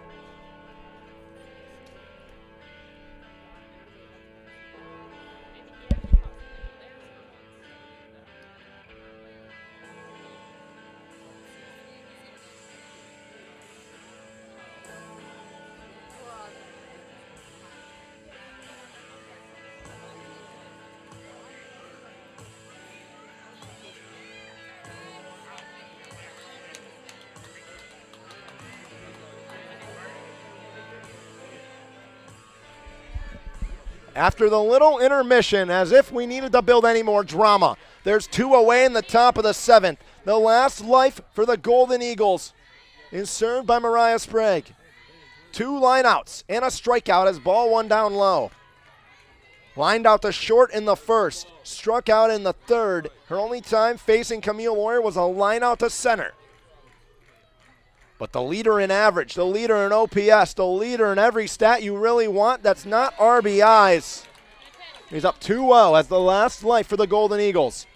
After the little intermission, as if we needed to build any more drama, there's 2 away in the top of the 7th. The last life for the Golden Eagles is served by Mariah Sprague. 2 lineouts and a strikeout as ball 1 down low. Lined out to short in the first, struck out in the third. Her only time facing Camille Warrior was a lineout to center. But the leader in average, the leader in OPS, the leader in every stat you really want that's not RBIs. He's up 2-0 as the last life for the Golden Eagles.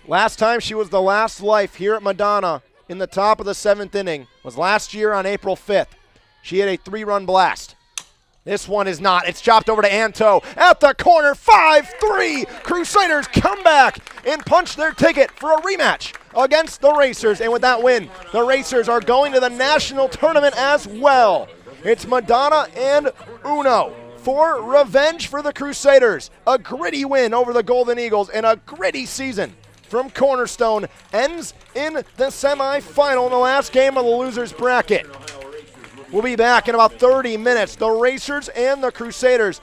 Last time she was the last life here at Madonna in the top of the 7th inning was last year on April 5th. She had a 3-run blast. This one is not. It's chopped over to Anto at the corner. 5-3. Crusaders come back and punch their ticket for a rematch against the Racers. And with that win, the Racers are going to the national tournament as well. It's Madonna and Uno for revenge for the Crusaders. A gritty win over the Golden Eagles and a gritty season from Cornerstone ends in the semifinal in the last game of the losers bracket. We'll be back in about 30 minutes. The Racers and the Crusaders